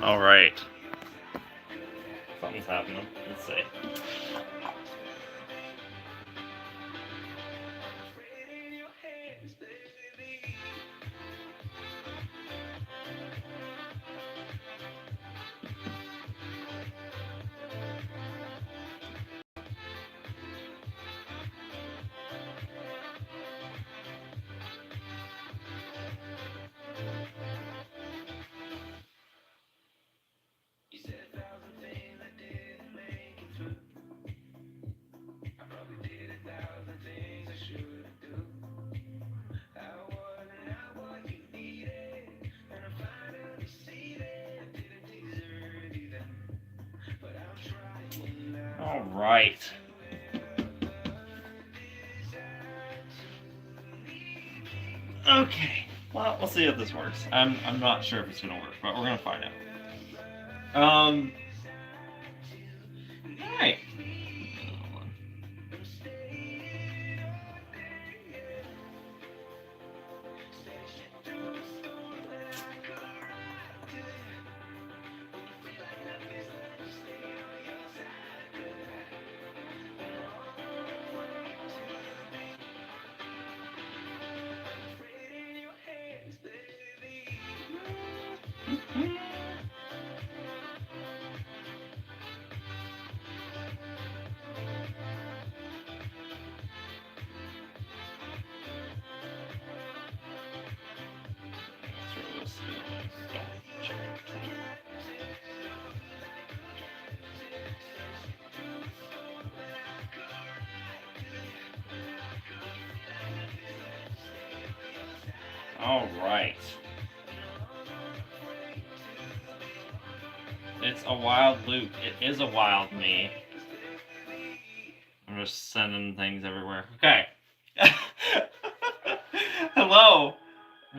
Alright. Something's happening. Let's see. Alright. Okay. Well, we'll see if this works. I'm not sure if it's gonna work, but we're gonna find out. Alright. Alright. It's a wild loop. It is a wild me. I'm just sending things everywhere. Okay. Hello.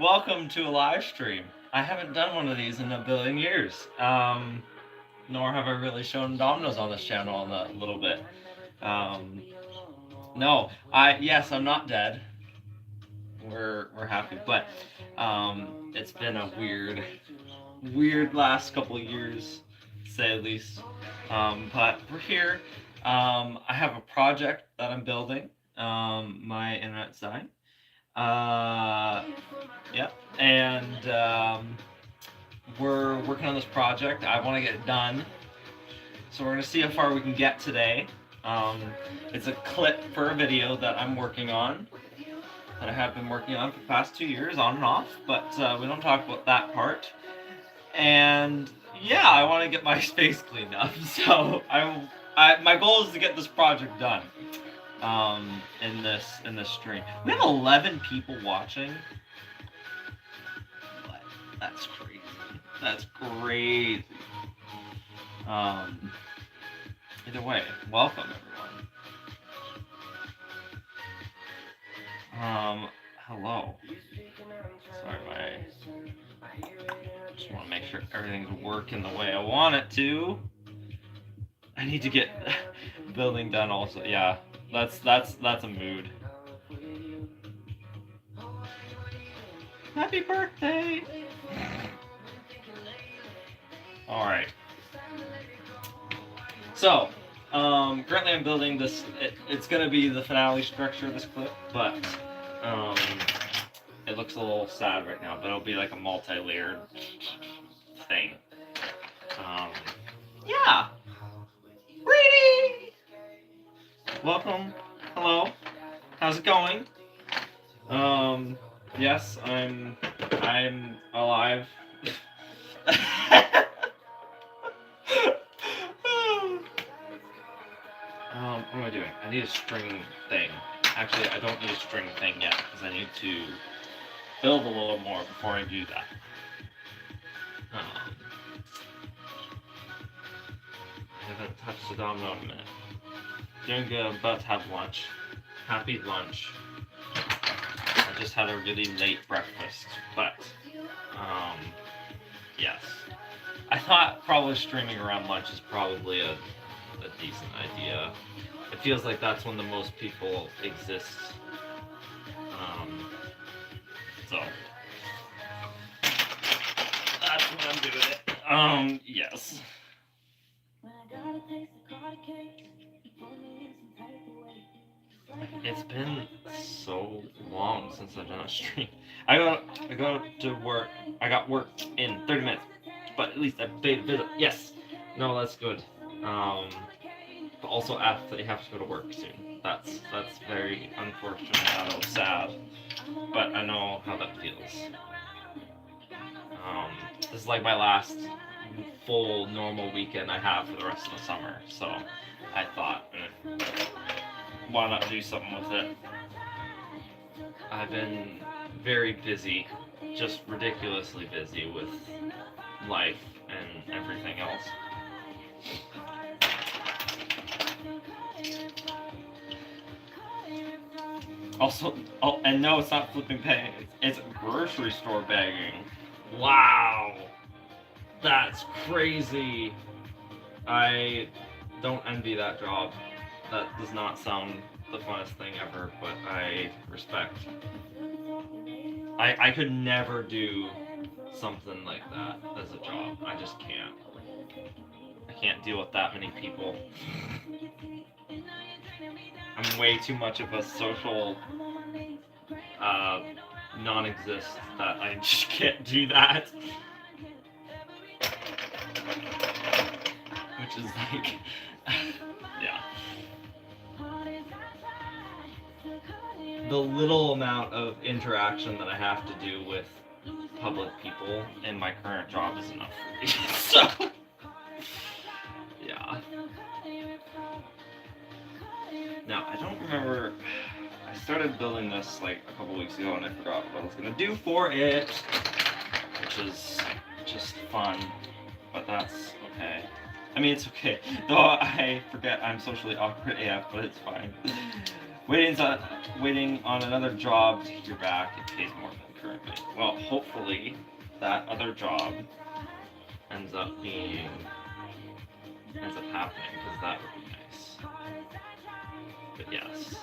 Welcome to a live stream. I haven't done one of these in a billion years. Nor have I really shown dominoes on this channel in a little bit. No. Yes, I'm not dead. We're happy, but it's been a weird last couple of years, to say the least. But we're here. I have a project that I'm building. My internet side. Yep. And we're working on this project. I want to get it done. So we're gonna see how far we can get today. It's a clip for a video that I'm working on. That I have been working on for the past 2 years, on and off, but we don't talk about that part. And yeah, I want to get my space cleaned up, so my goal is to get this project done in this stream. We have 11 people watching. What? That's crazy. That's crazy. Either way, welcome everyone. Hello. Sorry, just want to make sure everything's working the way I want it to. I need to get the building done also. Yeah, that's a mood. Happy birthday! Alright. So, currently I'm building this, it's going to be the finale structure of this clip, but it looks a little sad right now, but it'll be like a multi-layered thing. Yeah! Reedy! Welcome. Hello. How's it going? Yes, I'm alive. What am I doing? I need a string thing. Actually, I don't need a string thing yet, because I need to build a little more before I do that. I haven't touched the domino in a minute. Doing good, I'm about to have lunch. Happy lunch. I just had a really late breakfast, but, yes. I thought probably streaming around lunch is probably a decent idea. It feels like that's when the most people exist. So that's when I'm doing it. Yes. It's been so long since I've done a stream. I got to work. I got work in 30 minutes, but at least I paid a bit. Yes. No, that's good. But also after they have to go to work soon. That's very unfortunate. Sad. But I know how that feels. This is like my last full normal weekend I have for the rest of the summer. So I thought, why not do something with it? I've been very busy, just ridiculously busy with life and everything else. Also, and no, it's not flipping pay. It's grocery store bagging. Wow, that's crazy. I don't envy that job. That does not sound the funnest thing ever, but I respect. I could never do something like that as a job. I just can't. I can't deal with that many people. I'm way too much of a social non-exist that I just can't do that. Which is like, yeah. The little amount of interaction that I have to do with public people in my current job is enough for me. So, yeah. Now, I don't remember. I started building this like a couple weeks ago and I forgot what I was gonna do for it, which is just fun, but that's okay. I mean, it's okay, though I forget I'm socially awkward AF, but it's fine. Waiting on another job to hear back. It pays more than currently. Well, hopefully that other job ends up happening, because that would be nice. But yes.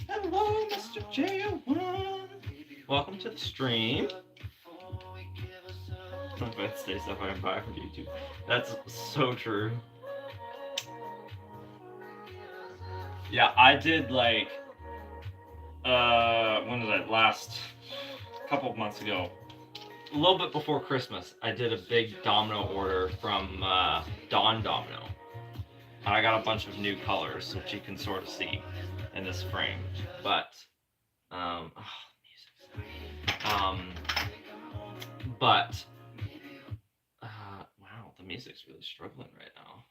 Hello, Mr. J1. Welcome to the stream. If I say stuff I can buy from YouTube. That's so true. Yeah, I did like when did I last couple of months ago. A little bit before Christmas, I did a big domino order from Dawn Domino. And I got a bunch of new colors, which you can sort of see in this frame. But wow, the music's really struggling right now.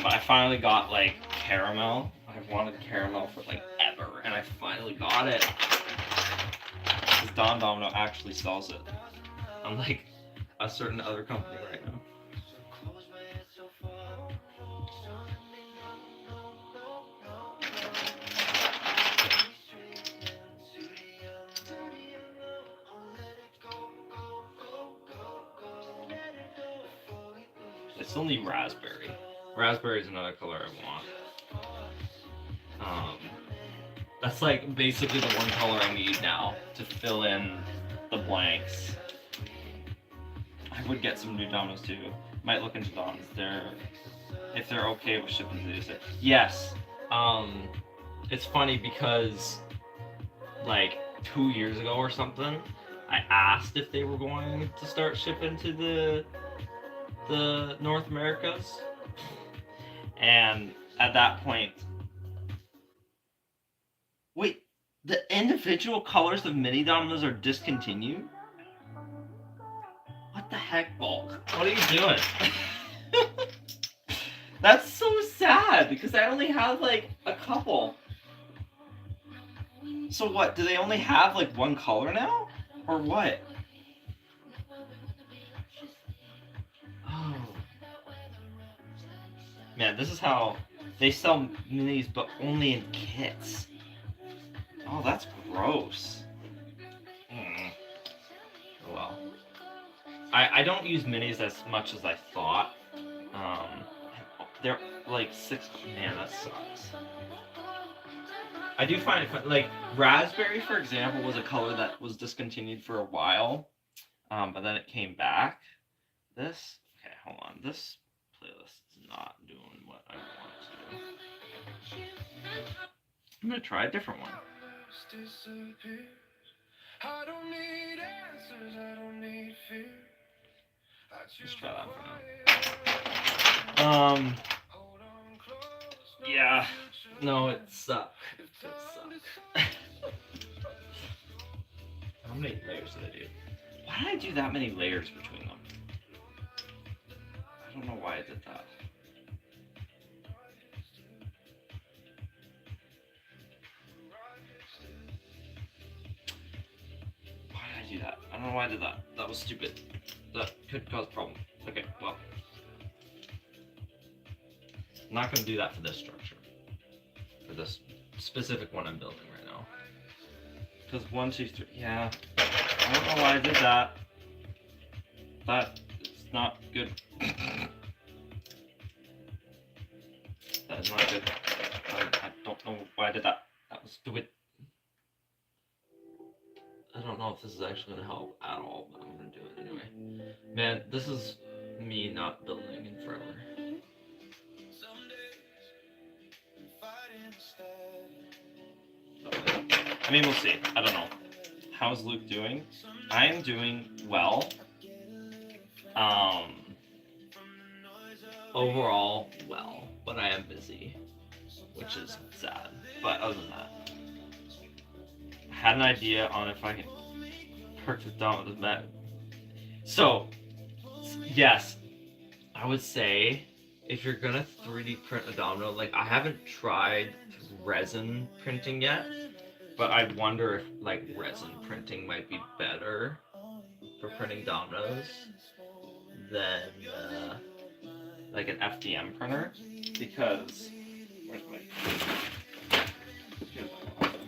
But I finally got like caramel. I've wanted caramel for like ever, and I finally got it. Because Dawn Domino actually sells it, unlike a certain other company right now. It's only raspberry. Raspberry is another color I want. That's like basically the one color I need now to fill in the blanks. I would get some new dominoes too. Might look into Dawn's. If they're okay with shipping to the yes. It's funny because like 2 years ago or something, I asked if they were going to start shipping to the North Americas, and at that point, wait, the individual colors of mini dominoes are discontinued? What the heck, Bulk? What are you doing? That's so sad, because I only have like a couple. So what, do they only have like one color now? Or what? Oh. Man, this is how they sell minis, but only in kits. Oh, that's gross. Mm. Oh well. I don't use minis as much as I thought. Um, they're like six. Man, that sucks. I do find it fun. Like raspberry, for example, was a color that was discontinued for a while, but then it came back. This, okay, hold on. This playlist is not doing what I want it to do. I'm gonna try a different one. Let's try that for now. Yeah. No, it sucks. It sucks. How many layers did I do? Why did I do that many layers between them? I don't know why I did that. Why did I do that? I don't know why I did that. That was stupid. That could cause problems. Okay, well. I'm not going to do that for this structure. For this specific one I'm building right now. Because 1, 2, 3, yeah. I don't know why I did that. That is not good. That is not good. I don't know why I did that. That was stupid. I don't know if this is actually going to help at all, but I'm going to do it anyway. Man, this is me not building in forever. I mean, we'll see. I don't know. How's Luke doing? I'm doing well. Overall, well, but I am busy, which is sad. But other than that, I had an idea on if I can purchase dominoes back. So, yes, I would say if you're gonna 3D print a domino, like I haven't tried resin printing yet, but I wonder if like resin printing might be better for printing dominoes than like an FDM printer, because where's my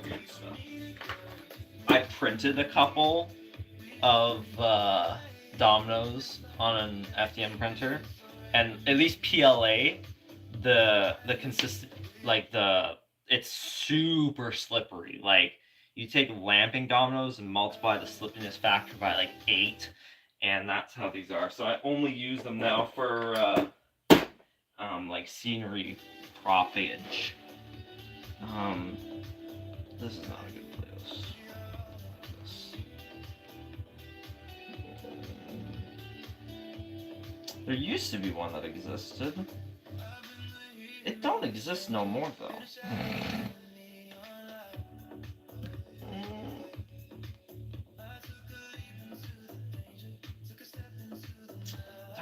weird stuff? I printed a couple of dominoes on an FDM printer, and at least PLA, the consistent, like it's super slippery. Like you take lamping dominoes and multiply the slippiness factor by like 8, and that's how these are. So I only use them now for like scenery propage. This is not a good playlist. There used to be one that existed. It don't exist no more though. I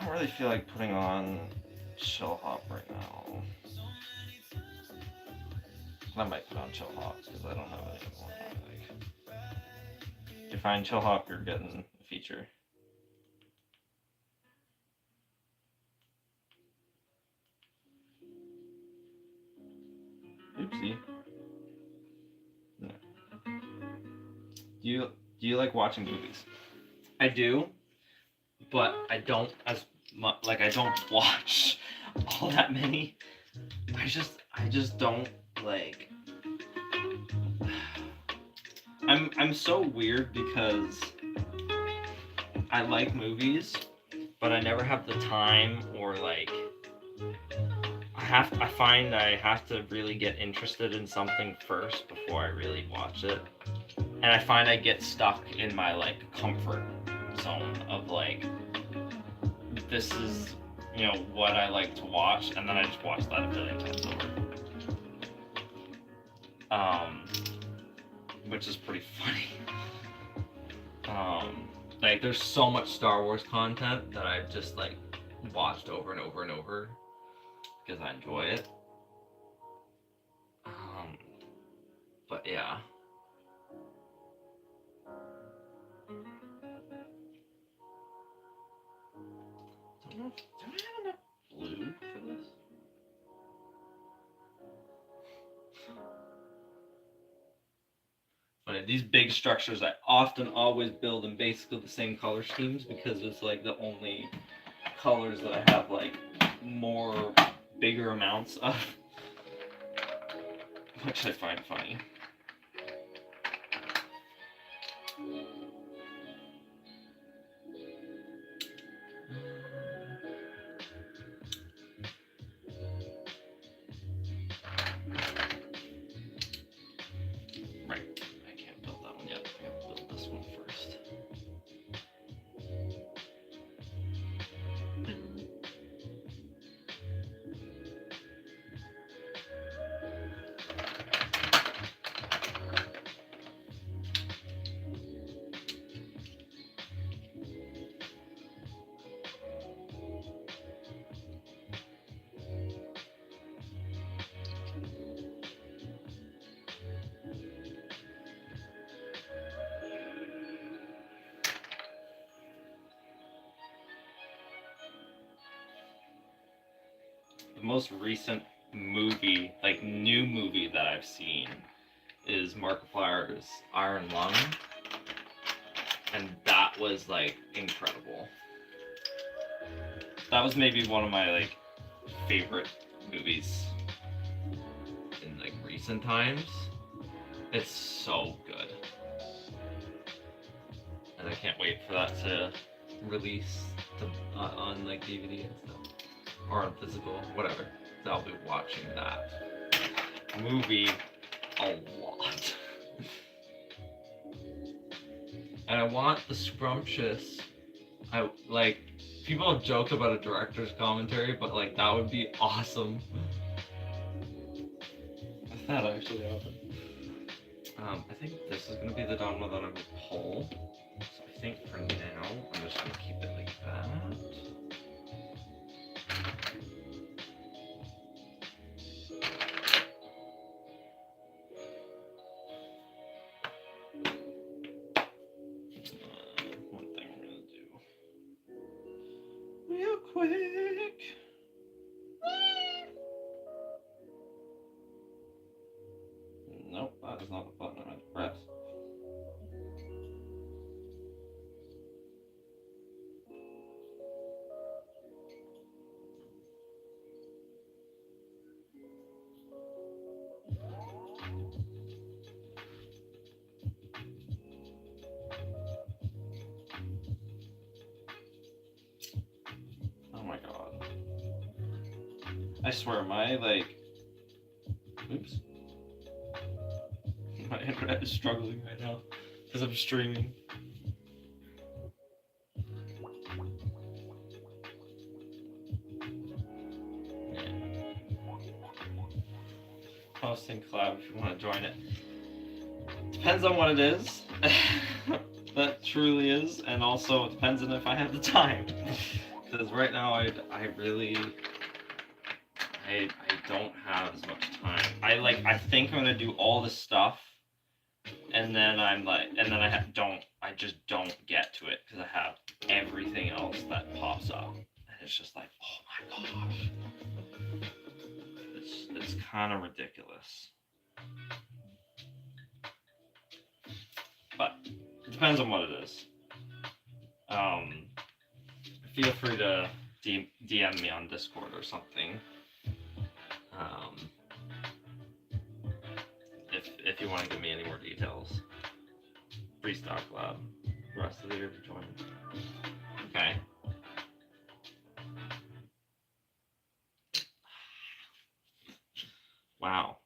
don't really feel like putting on Chill Hop right now. I might put on Chill Hop because I don't have any more. If you find Chill Hop, you're getting a feature. Oopsie. No. Do you like watching movies? I do, but I don't as much. Like I don't watch all that many. I just don't like. I'm so weird because I like movies, but I never have the time or like. I find I have to really get interested in something first before I really watch it. And I find I get stuck in my like comfort zone of like this is, you know, what I like to watch, and then I just watch that a billion times over. Which is pretty funny. Like there's so much Star Wars content that I've just like watched over and over and over because I enjoy it. But yeah. Don't I have enough blue for this? But these big structures, I often always build in basically the same color schemes because it's like the only colors that I have like more bigger amounts of, which I find funny. Right, I can't build that one yet. I have to build this one first. The most recent movie, like new movie that I've seen is Markiplier's Iron Lung. And that was like incredible. That was maybe one of my like favorite movies in like recent times. It's so good. And I can't wait for that to release on like DVD and stuff. Or on physical, whatever. So I'll be watching that movie a lot. And I want the scrumptious. I like people joke about a director's commentary, but like that would be awesome. If that actually happened. I think this is gonna be the domino that I'm gonna pull. So I think for now I'm just gonna keep it like that. One thing we're gonna do real quick. Nope, that is not the button I meant to press. Oh my god. I swear, my like. Oops. My internet is struggling right now because I'm streaming. Hosting collab if you want to join it. Depends on what it is. That truly is, and also it depends on if I have the time. Because right now I don't have as much time. I think I'm gonna do all this stuff, and then I just don't get to it because I have everything else that pops up, and it's just like, oh my gosh, it's kind of ridiculous. But it depends on what it is. Feel free to DM me on Discord or something. If you want to give me any more details. Freestock Lab. The rest of the year to join. Okay. Wow.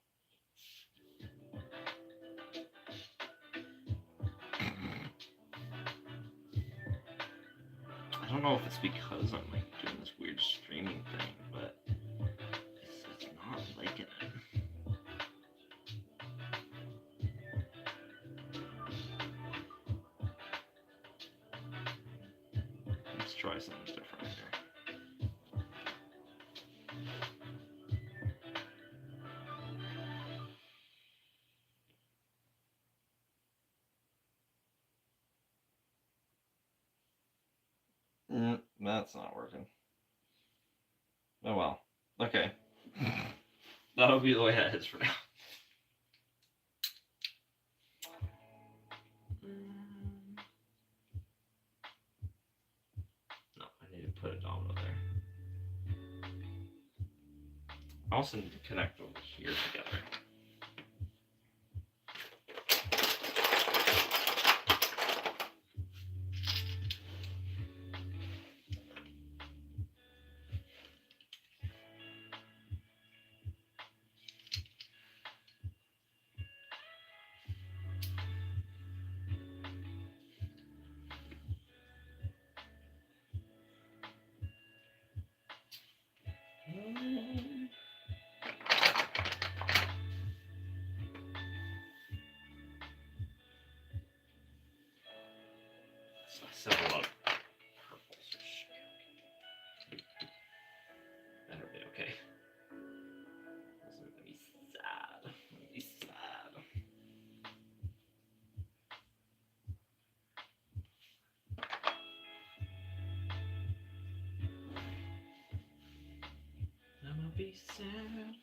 I don't know if it's because I'm like doing this weird streaming thing, but it's not liking it. Let's try something different here. That's not working. Oh well. Okay. That'll be the way it is for now. also need to connect over here together. So I said a lot of purples. Better be okay. This is gonna be sad. I'm gonna be sad. I'm gonna be sad.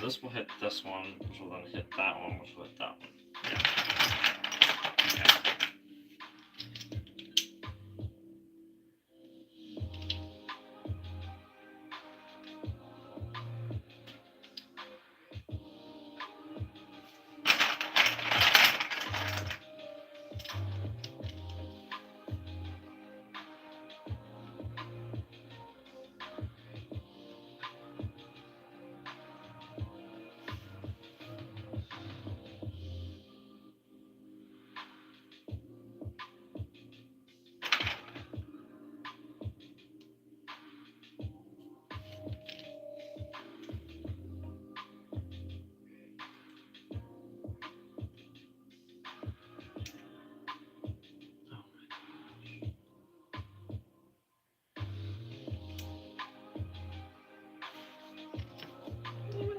This will hit this one, which will then hit that one, which will hit that one. Yeah. Okay.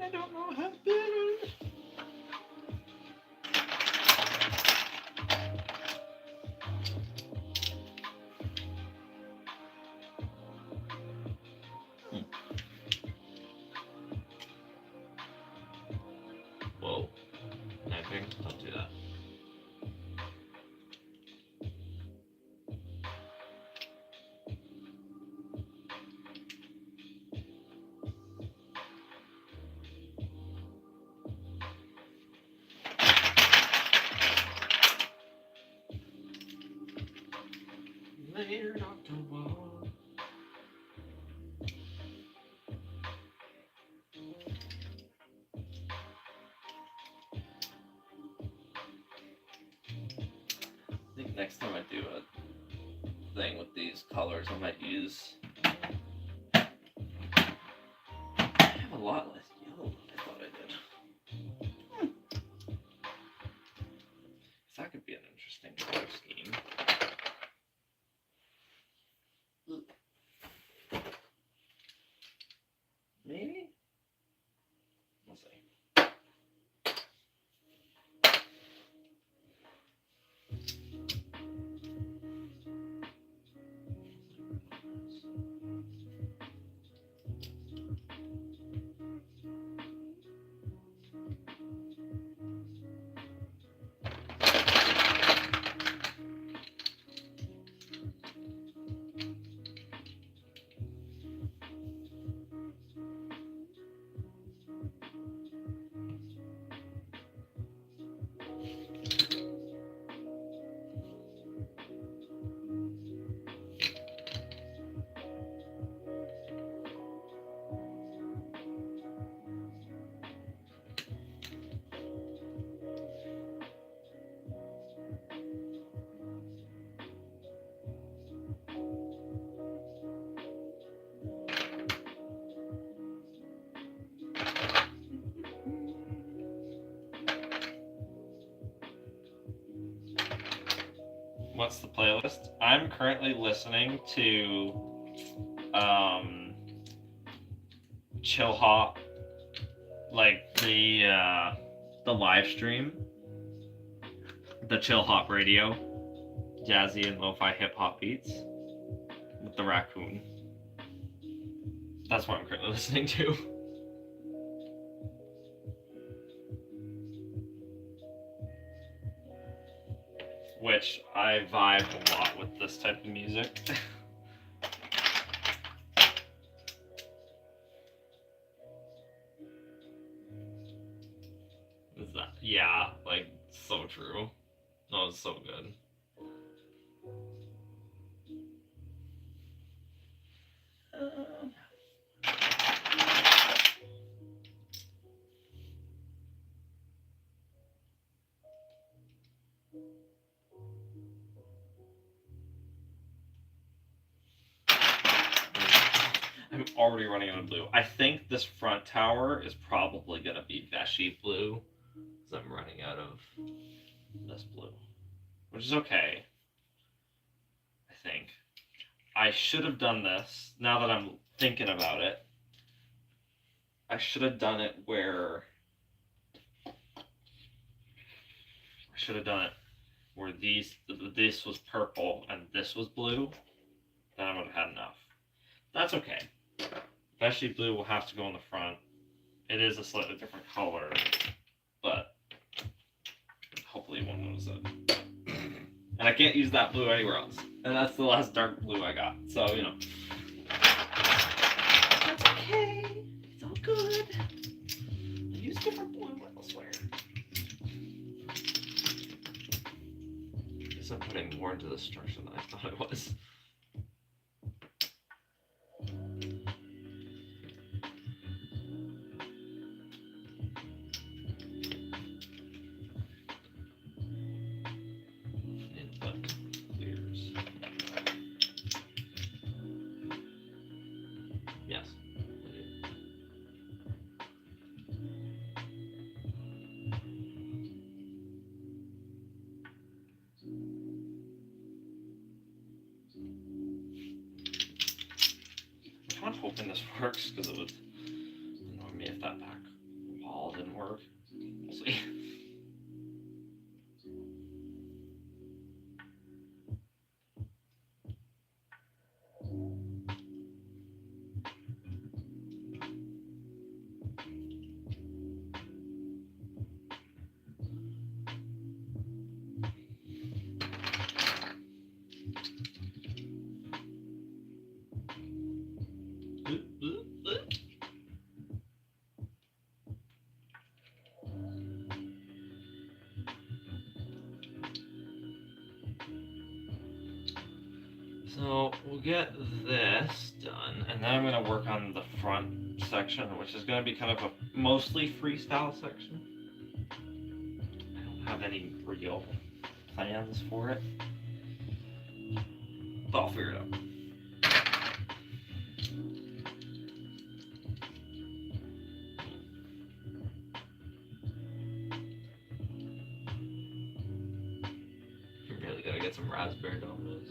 I don't know how to build. Whoa. Knifing? Don't do that. Later, Dr. Wall. I think next time I do a thing with these colors, I might use. I have a lot less yellow than I thought I did. So that could be an interesting color scheme. Maybe? We'll see. What's the playlist? I'm currently listening to Chill Hop, like the live stream, the Chill Hop Radio, jazzy and lo-fi hip hop beats with the raccoon. That's what I'm currently listening to. Which I vibe a lot with this type of music. Is that? Yeah, like so true. That was so good. I'm already running out of blue. I think this front tower is probably gonna be Veshy blue, because I'm running out of this blue, which is okay. I think I should have done this. Now that I'm thinking about it, I should have done it where this was purple and this was blue. Then I would have had enough. That's okay. Veshy blue will have to go in the front. It is a slightly different color, but hopefully you won't notice it. And I can't use that blue anywhere else. And that's the last dark blue I got. So, you know. That's okay. It's all good. I use different blue elsewhere. I guess I'm putting more into the structure than I thought I was. I'm hoping this works because it would annoy me if that back wall didn't work. We'll see. So we'll get this done, and then I'm going to work on the front section, which is going to be kind of a mostly freestyle section. I don't have any real plans for it, but I'll figure it out. You really gotta get some raspberry dominoes.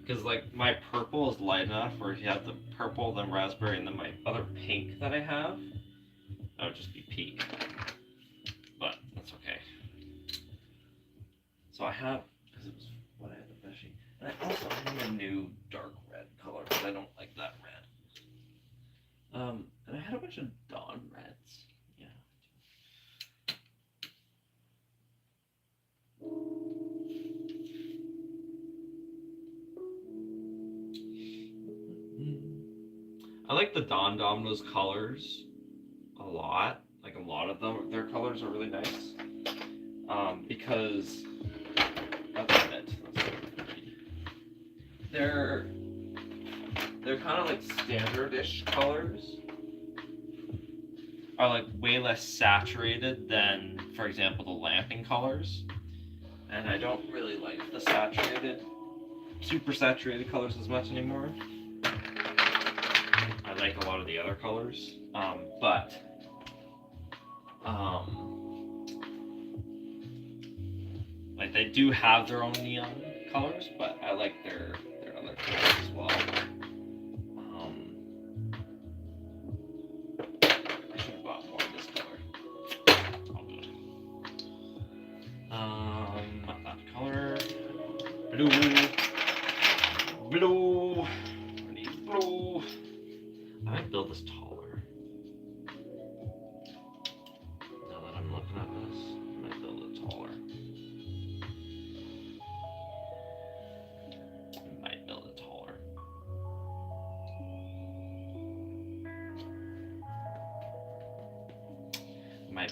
Because like my purple is light enough where if you have the purple, then raspberry, and then my other pink that I have, that would just be peak. But that's okay. So I have, because it was what I had the Veshy. And I also have a new dark red color, because I don't like that red. And I had a bunch of Dawn reds. Yeah. I like the Dawn Dominoes colors a lot. Like a lot of them, their colors are really nice. Because that's it. They're kind of like standard-ish colors. Are like way less saturated than, for example, the lamping colors. And I don't really like the super saturated colors as much anymore. I like a lot of the other colors, but Like they do have their own neon colors, but I like their other colors as well. I should have bought more of this color. I'll do it. Not that color. Blue. Blue. I need blue. I might build this taller. Now that I'm looking at this, I might build it taller. Might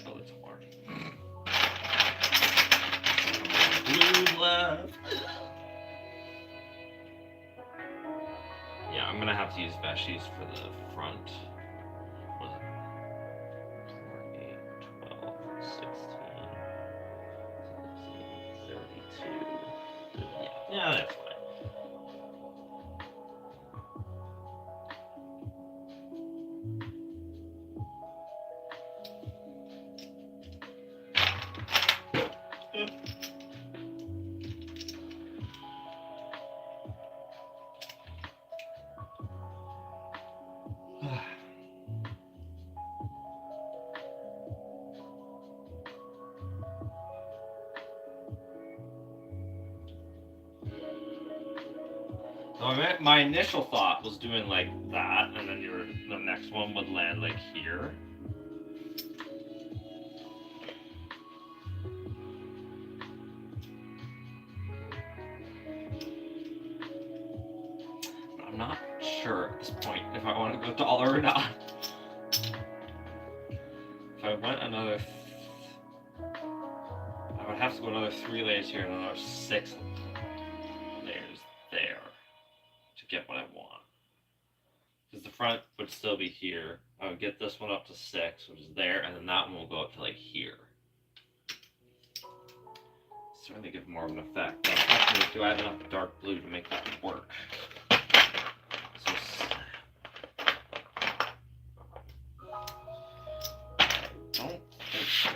build it taller. Blue left. Yeah, I'm gonna have to use Veshies for the front. What is it? 4, 8, 12, 16, 17, 32. Yeah, that's fine. My initial thought was doing like that, and then the next one would land like here. I'm not sure at this point if I want to go taller or not. If I went another, I would have to go another 3 layers here and another 6 layers there to get what I want. Because the front would still be here. I would get this one up to 6, which is there, and then that one will go up to like here. Certainly give more of an effect. But the question is, do I have enough dark blue to make that work? So don't think so.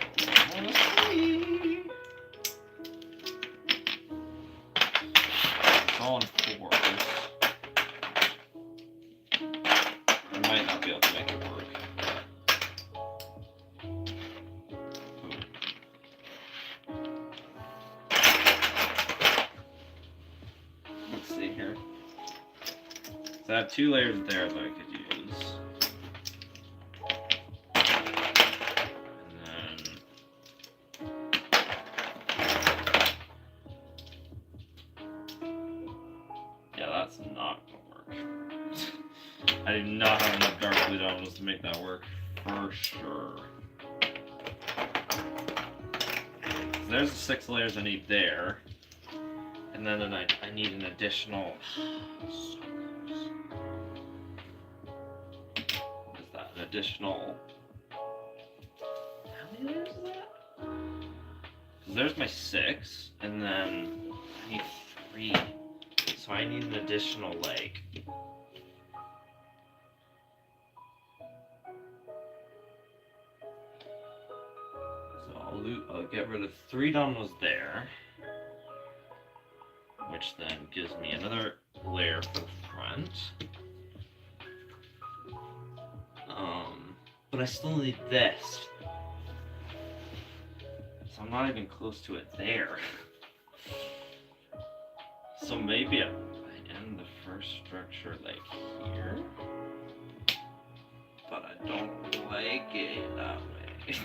It's all in 4s. I might not be able to make it work. Let's see here. So I have 2 layers there that I could use. That's not gonna work. I do not have enough dark blue dominoes to make that work for sure. So there's the 6 layers I need there, and then I need an additional. What is that? An additional. How many layers is that? Because there's my 6, and then I need 3. So I need an additional leg. So I'll get rid of 3 dominoes there, which then gives me another layer for the front. But I still need this. So I'm not even close to it there. So maybe I end the first structure like here, but I don't like it that way.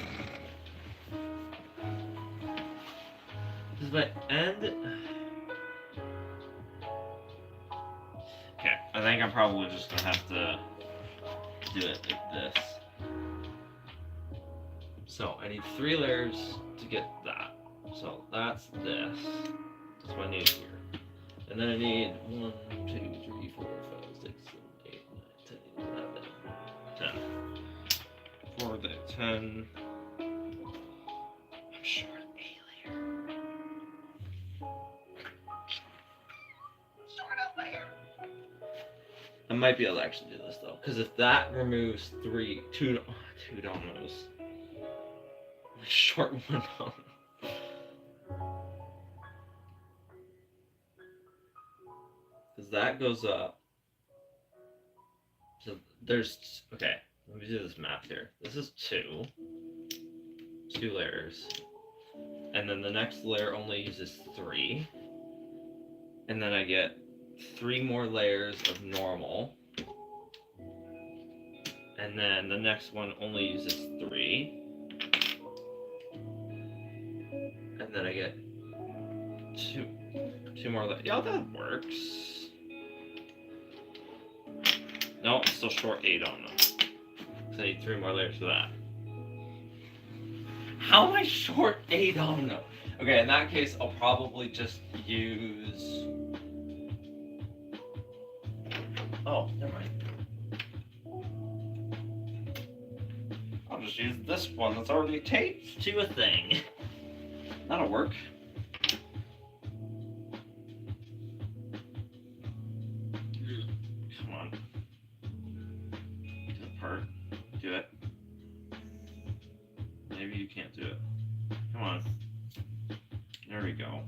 Does my end? Okay, I think I'm probably just gonna have to do it like this. So I need 3 layers to get that. So that's this. That's what I need here. And then I need 1, 2, 3, 4, 5, 6, 7, 8, 9, 10, 11, 10. For the 10. I'm short an A layer. Short a layer. I might be able to actually do this though, because if that removes 2 dominoes, I'm short 1 domino. Because that goes up. So there's, okay, let me do this math here. This is two layers. And then the next layer only uses 3. And then I get 3 more layers of normal. And then the next one only uses 3. And then I get two more layers. Yeah, that works. No, I'm still short 8 on them. So I need 3 more layers for that. How am I short 8 on them? Okay, in that case, I'll probably just use... Oh, never mind. I'll just use this one that's already taped to a thing. That'll work. Come on. Do the part. Do it. Maybe you can't do it. Come on. There we go.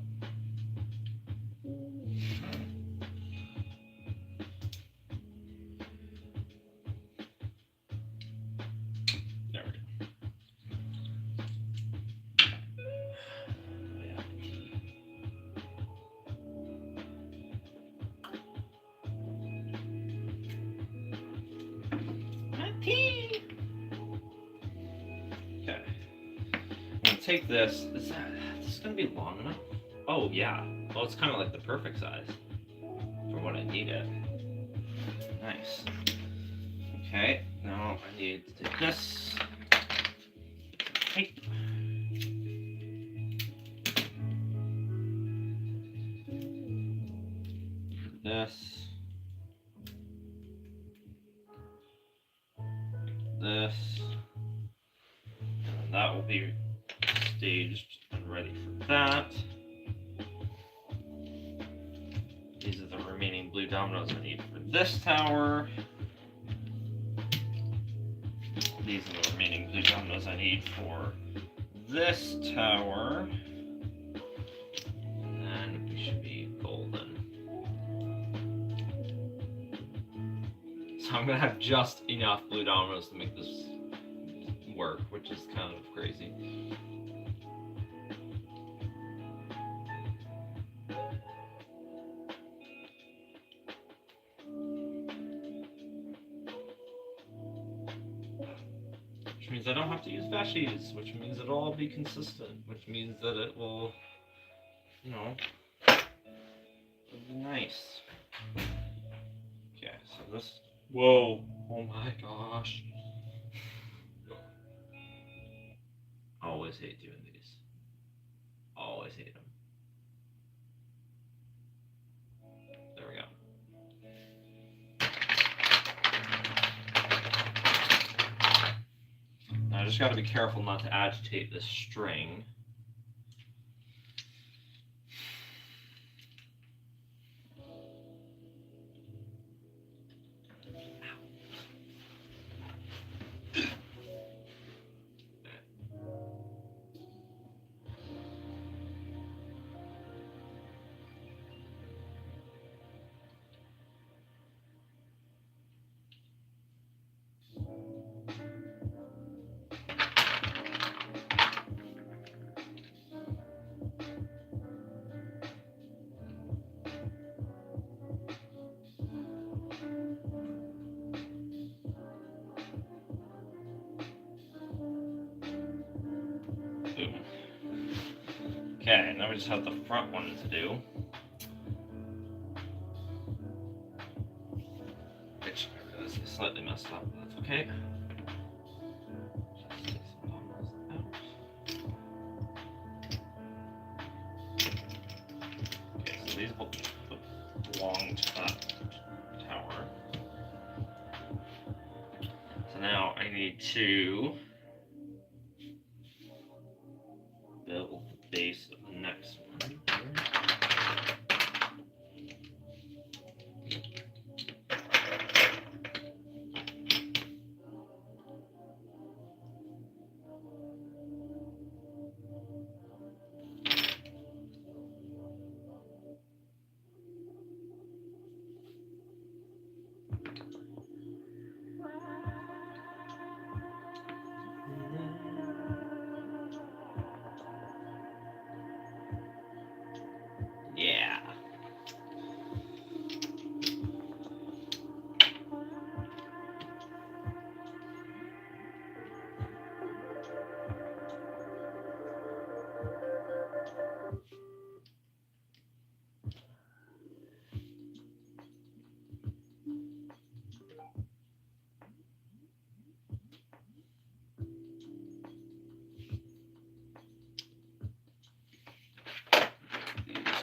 There we go. Okay. I'm gonna take this. Is this gonna be long enough? Oh yeah. Well, it's kind of like the perfect size for what I need it. Nice. Okay. Now I need to take this tape. This. This. And that will be staged and ready for that. These are the remaining blue dominoes I need for this tower. These are the remaining blue dominoes I need for this tower. And then we should be golden. So I'm gonna have just enough blue dominoes to make this work, which is kind of crazy. Which means I don't have to use Vashies, which means it'll all be consistent, which means that it will, you know, it'll be nice. Okay, so this, whoa, oh my gosh. Always hate doing these. Always hate them. There we go. Now I just gotta be careful not to agitate this string. Okay, now we just have the front one to do. Which I realize is slightly messed up, but that's okay. Just take some dominoes out. Okay, so these will belong to that tower. So now I need to build the base of the next one.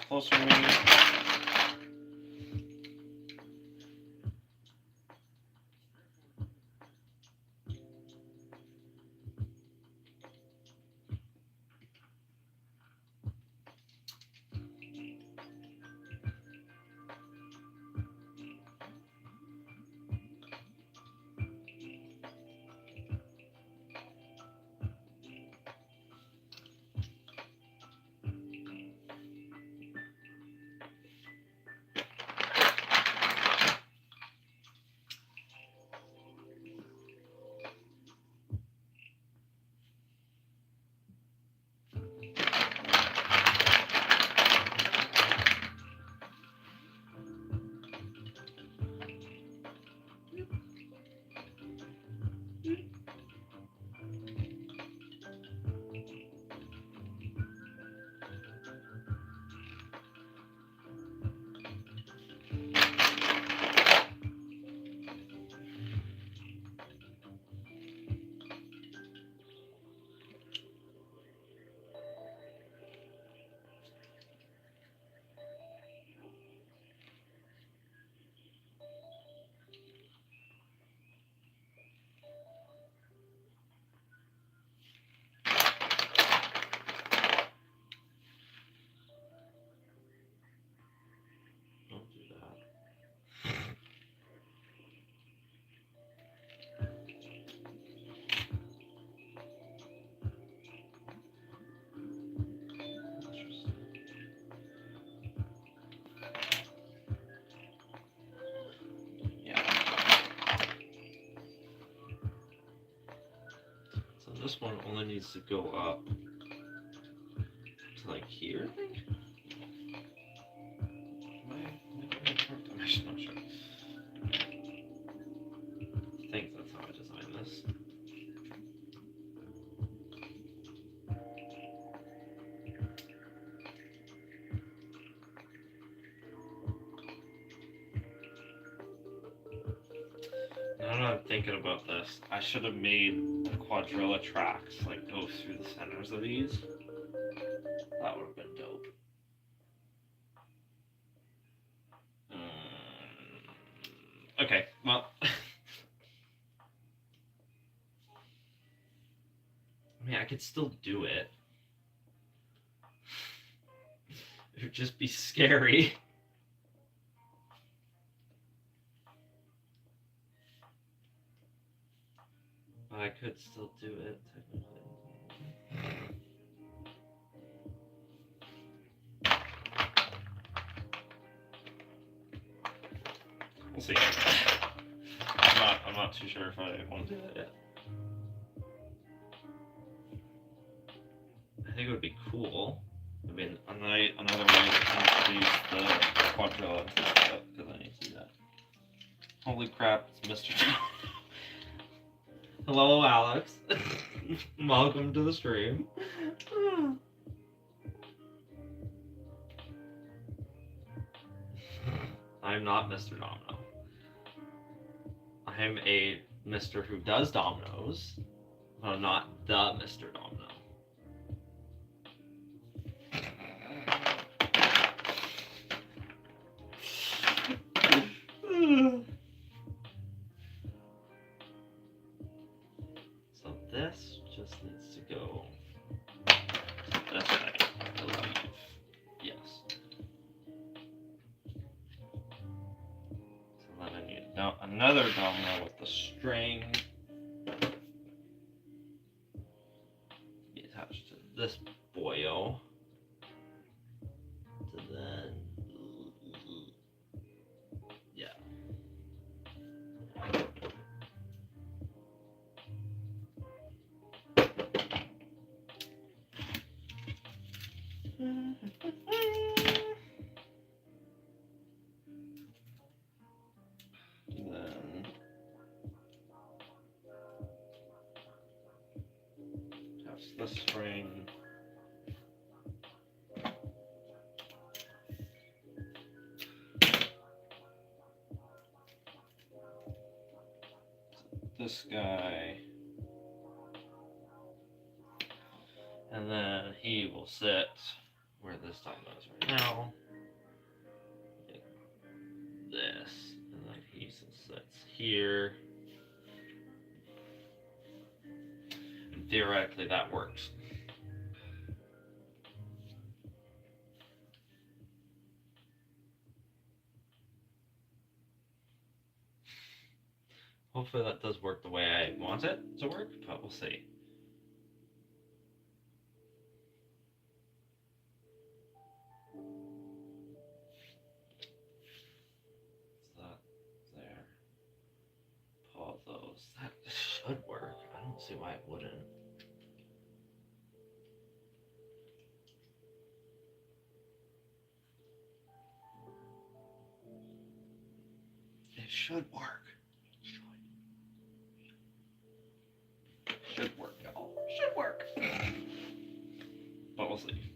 closer to me. Don't do that. Yeah. So this one only needs to go up to like here, I think. I'm actually not sure. I think that's how I designed this. Now that I'm thinking about this, I should have made the quadrilla tracks like go through the centers of these. That would have been dope. Okay, well. I mean, I could still do it. It would just be scary. But I could still do it, technically. We'll see. I'm not too sure if I want to do that yet. I think it would be cool. I mean, another way to introduce the quadrilla to that, because I need to do that. Holy crap, it's Mr. Hello, Alex. Welcome to the stream. I'm not Mr. Domino. I'm a Mr. who does dominoes, but I'm not the Mr. Domino. So this just needs to go this way, I believe. Yes. So then I need another domino with the string. Be attached to this boyo. To then, yeah. Then attach the string. This guy, and then he will sit where this domino is right now. Like this, and then he sits here. And theoretically, that works. Hopefully that does work the way I want it to work, but we'll see. So that there. Pause those. That should work. I don't see why it wouldn't. It should work. Should work, y'all. Should work. But we'll see.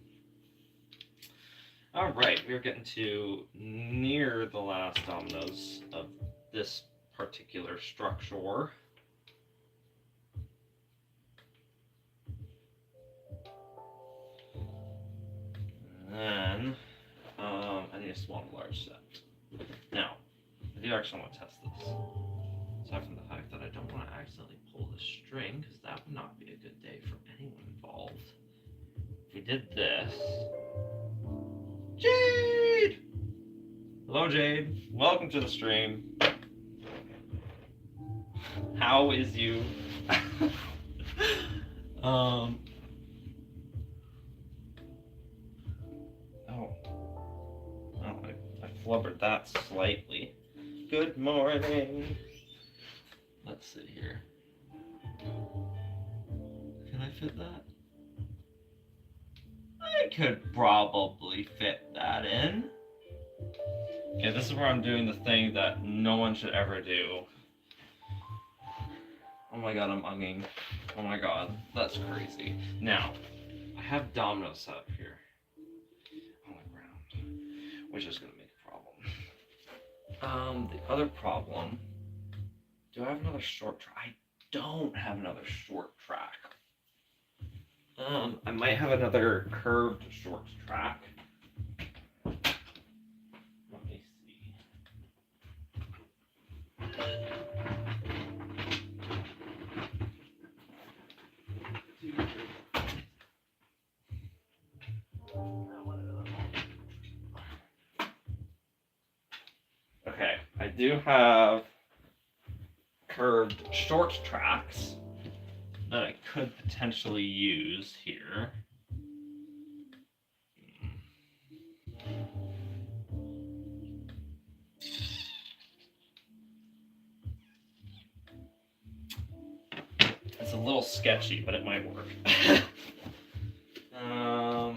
Alright, we're getting to near the last dominoes of this particular structure. And then, I need a small and large set. Now, I do actually want to test this. Aside from the fact that I don't want to accidentally pull the string, because that would not be a good day for anyone involved. If we did this... Jade! Hello, Jade. Welcome to the stream. How is you? Oh, I flubbered that slightly. Good morning. Let's sit here. Can I fit that? I could probably fit that in. Okay, this is where I'm doing the thing that no one should ever do. Oh my god, I'm unging. Oh my god, that's crazy. Now, I have dominoes set up here on the ground, which is going to make a problem. The other problem, do I have another short track? I don't have another short track. I might have another curved short track. Let me see. Okay, I do have curved short tracks that I could potentially use here. It's a little sketchy, but it might work. I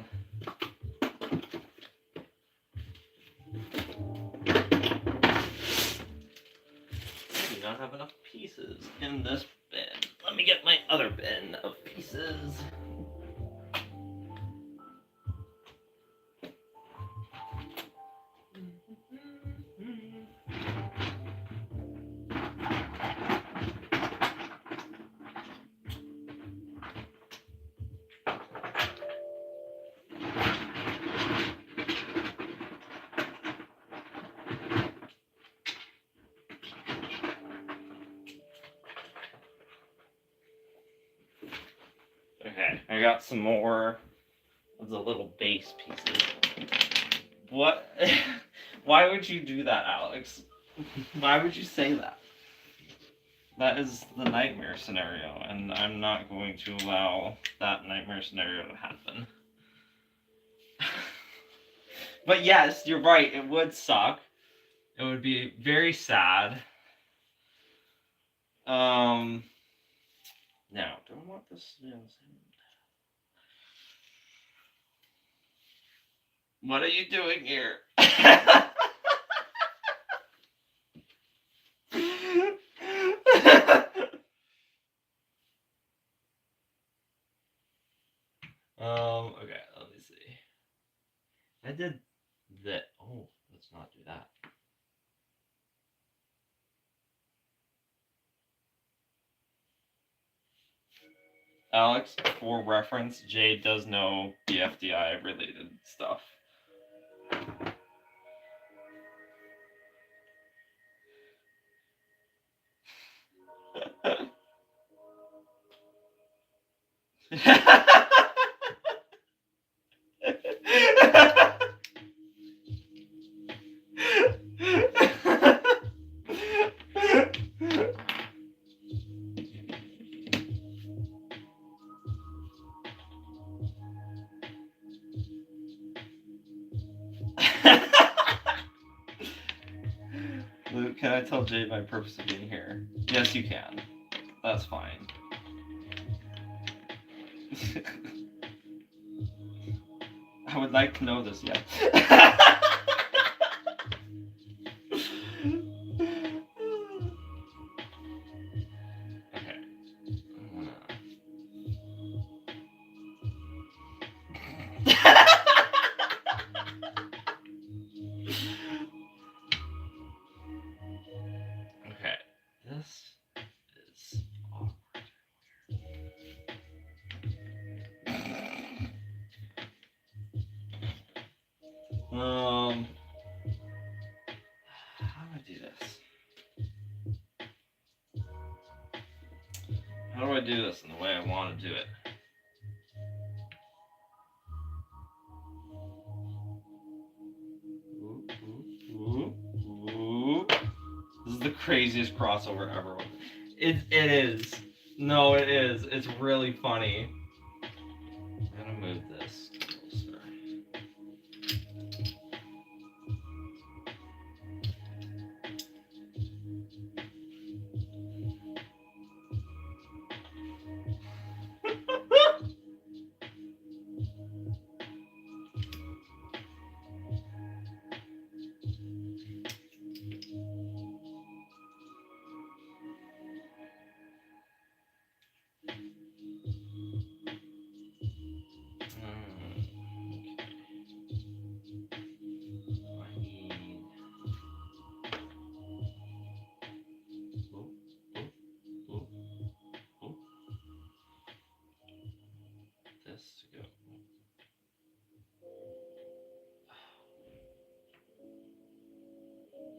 do not have enough pieces in this bin. Let me get my other bin of pieces. Okay, I got some more of the little base pieces. What? Why would you do that, Alex? Why would you say that? That is the nightmare scenario, and I'm not going to allow that nightmare scenario to happen. But yes, you're right, it would suck. It would be very sad. Now, do I want this? What are you doing here? Okay, let me see. I did that. Oh, let's not do that. Alex, for reference, Jade does know BFDI related stuff. Luke, can I tell Jade my purpose of being here? Yes, you can. That's fine. I would like to know this, yeah. Okay. Okay. This is awkward. How do I do this? How do I do this in the way I want to do it? Ooh. This is the craziest crossover ever. It is. No, it is. It's really funny. I'm gonna move this closer. This to go.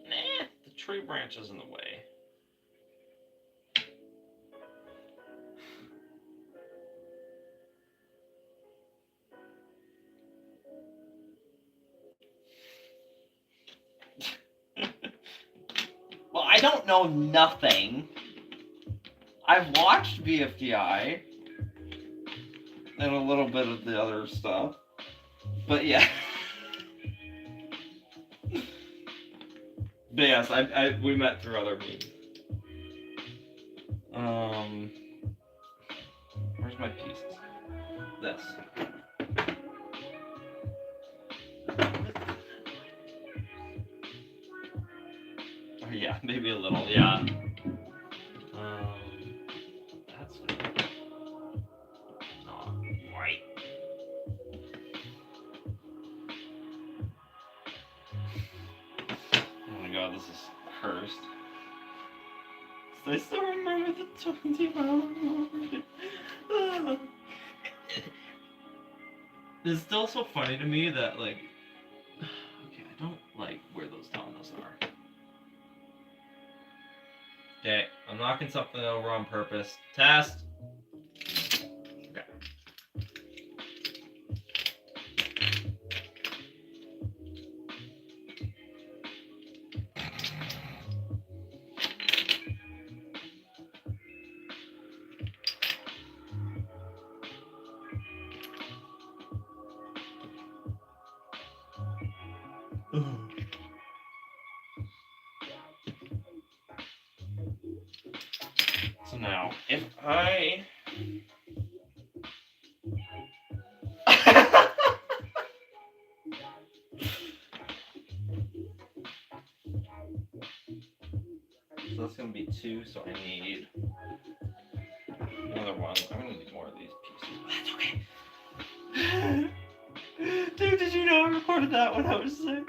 Nah, the tree branch is in the way. Well, I don't know nothing. I've watched BFDI and a little bit of the other stuff, but yeah. But yes, we met through other means. Where's my pieces? This. Oh, yeah, maybe a little, yeah. That's not right. Oh my god, this is cursed. I still remember the 20-mile. It's still so funny to me that, like, okay, I don't like where those dominoes are. Okay, I'm knocking something over on purpose. Test. Okay. So now, if I... So that's going to be 2, so I need another one. I'm going to need more of these pieces. That's okay. Dude, did you know I recorded that when I was sick?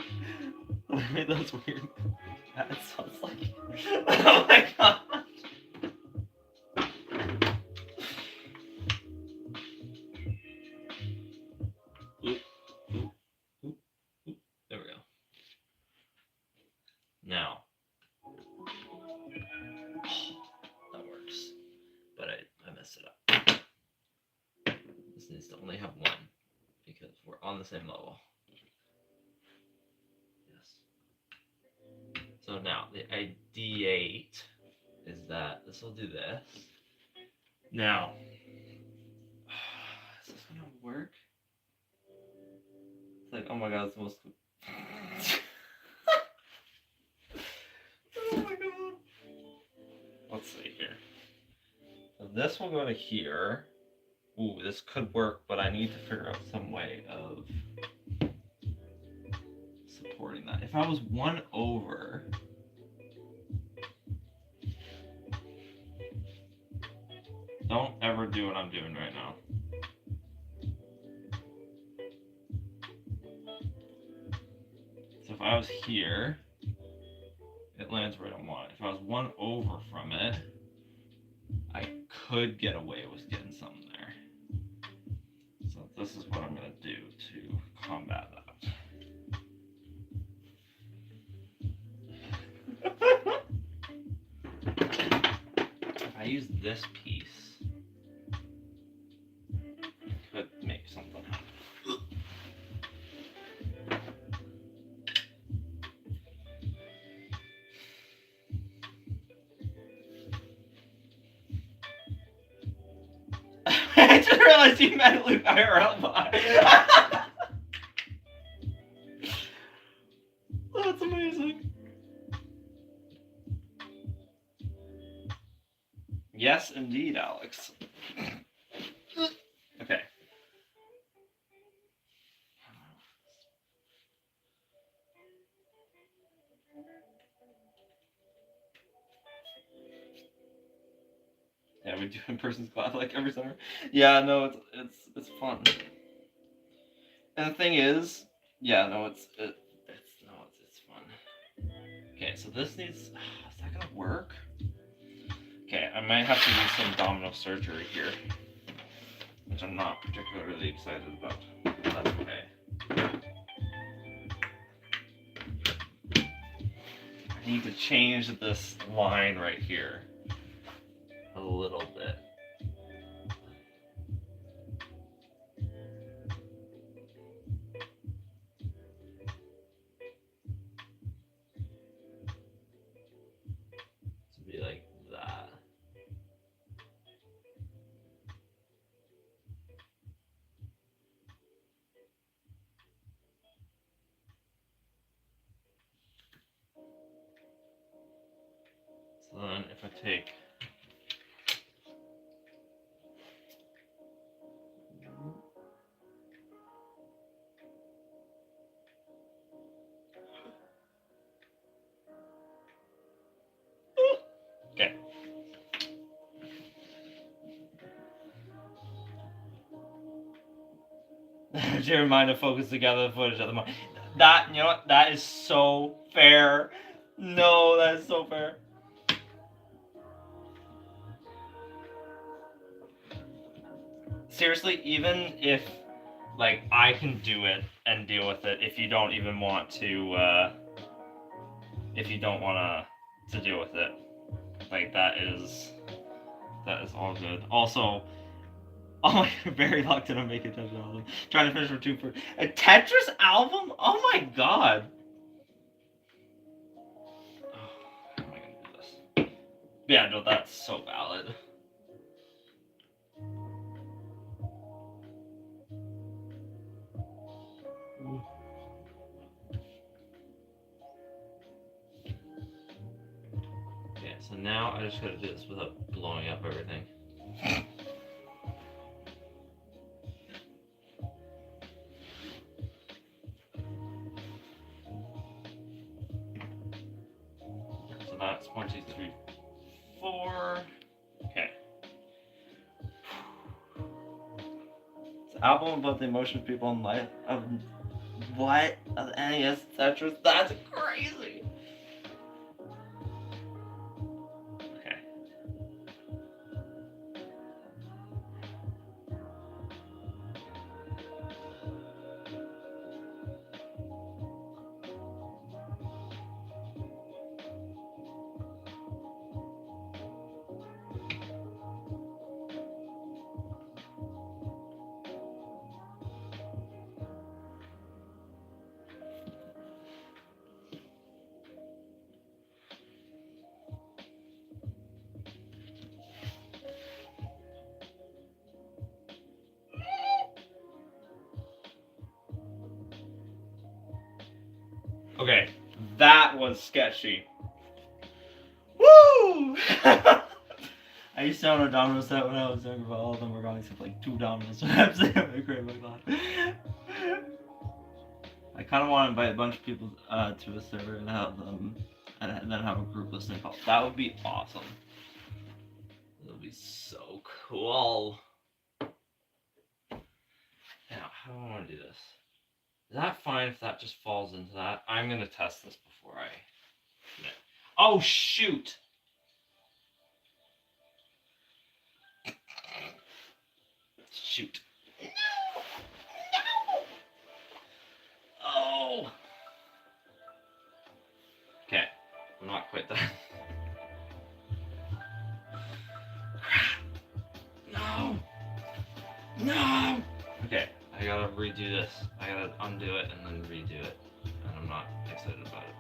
That's weird. That sounds like... Oh my god. This needs to only have one because we're on the same level. Yes. So now the ideate is that this will do this. Now, is this gonna work? It's like, oh my god, it's the most. Oh my god. Let's see here. So this will go to here. Ooh, this could work, but I need to figure out some way of supporting that. If I was 1 over. Don't ever do what I'm doing right now. So if I was here, it lands right on 1. If I was 1 over from it, I could get away with getting something there. So this is what I'm going to do to combat that. If I use this piece, could make something happen. I just realized you meant Luke IRL bot. That's amazing. Yes, indeed, Alex. Okay. Yeah, we do in-person class like every summer. Yeah, no, it's fun. And the thing is, yeah, no, it's fun. Okay, so this needs. Is that gonna work? Okay, I might have to do some domino surgery here, which I'm not particularly excited about. But that's okay. I need to change this line right here a little bit. To be like that. So then if I take okay. Jeremiah to focus together the footage of the moment. That, you know what? That is so fair. No, that is so fair. Seriously, even if like I can do it and deal with it, if you don't even want to, if you don't want to deal with it, like that is all good. Also, oh my, very locked in on making a Tetris album. Trying to finish for 2 for a Tetris album. Oh my god. How am I gonna do this? Yeah, no, that's so valid. Okay, so now I just gotta do this without blowing up everything. So that's 1, 2, 3, 4. Okay. It's an album about the emotions people in life of what? Of NES Tetris? That's crazy. Okay. Okay, that was sketchy. Woo! I used to own a Domino's set when I was younger, but all of them were gone except like 2 Domino's wraps. I kind of want to invite a bunch of people to a server and have them, and then have a group listening call. That would be awesome. That would be so cool. Now, how do I want to do this? Is that fine if that just falls into that? I'm going to test this before I commit. Oh, shoot! Shoot. No! No! Oh! Okay, I'm not quite done. No! No! Okay, I gotta redo this. I gotta undo it and then redo it. And I'm not excited about it.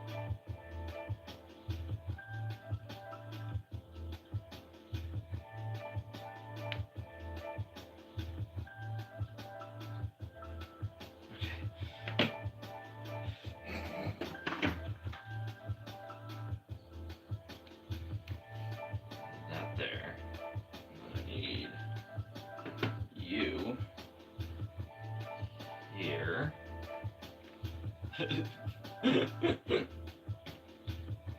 That there. I need you here.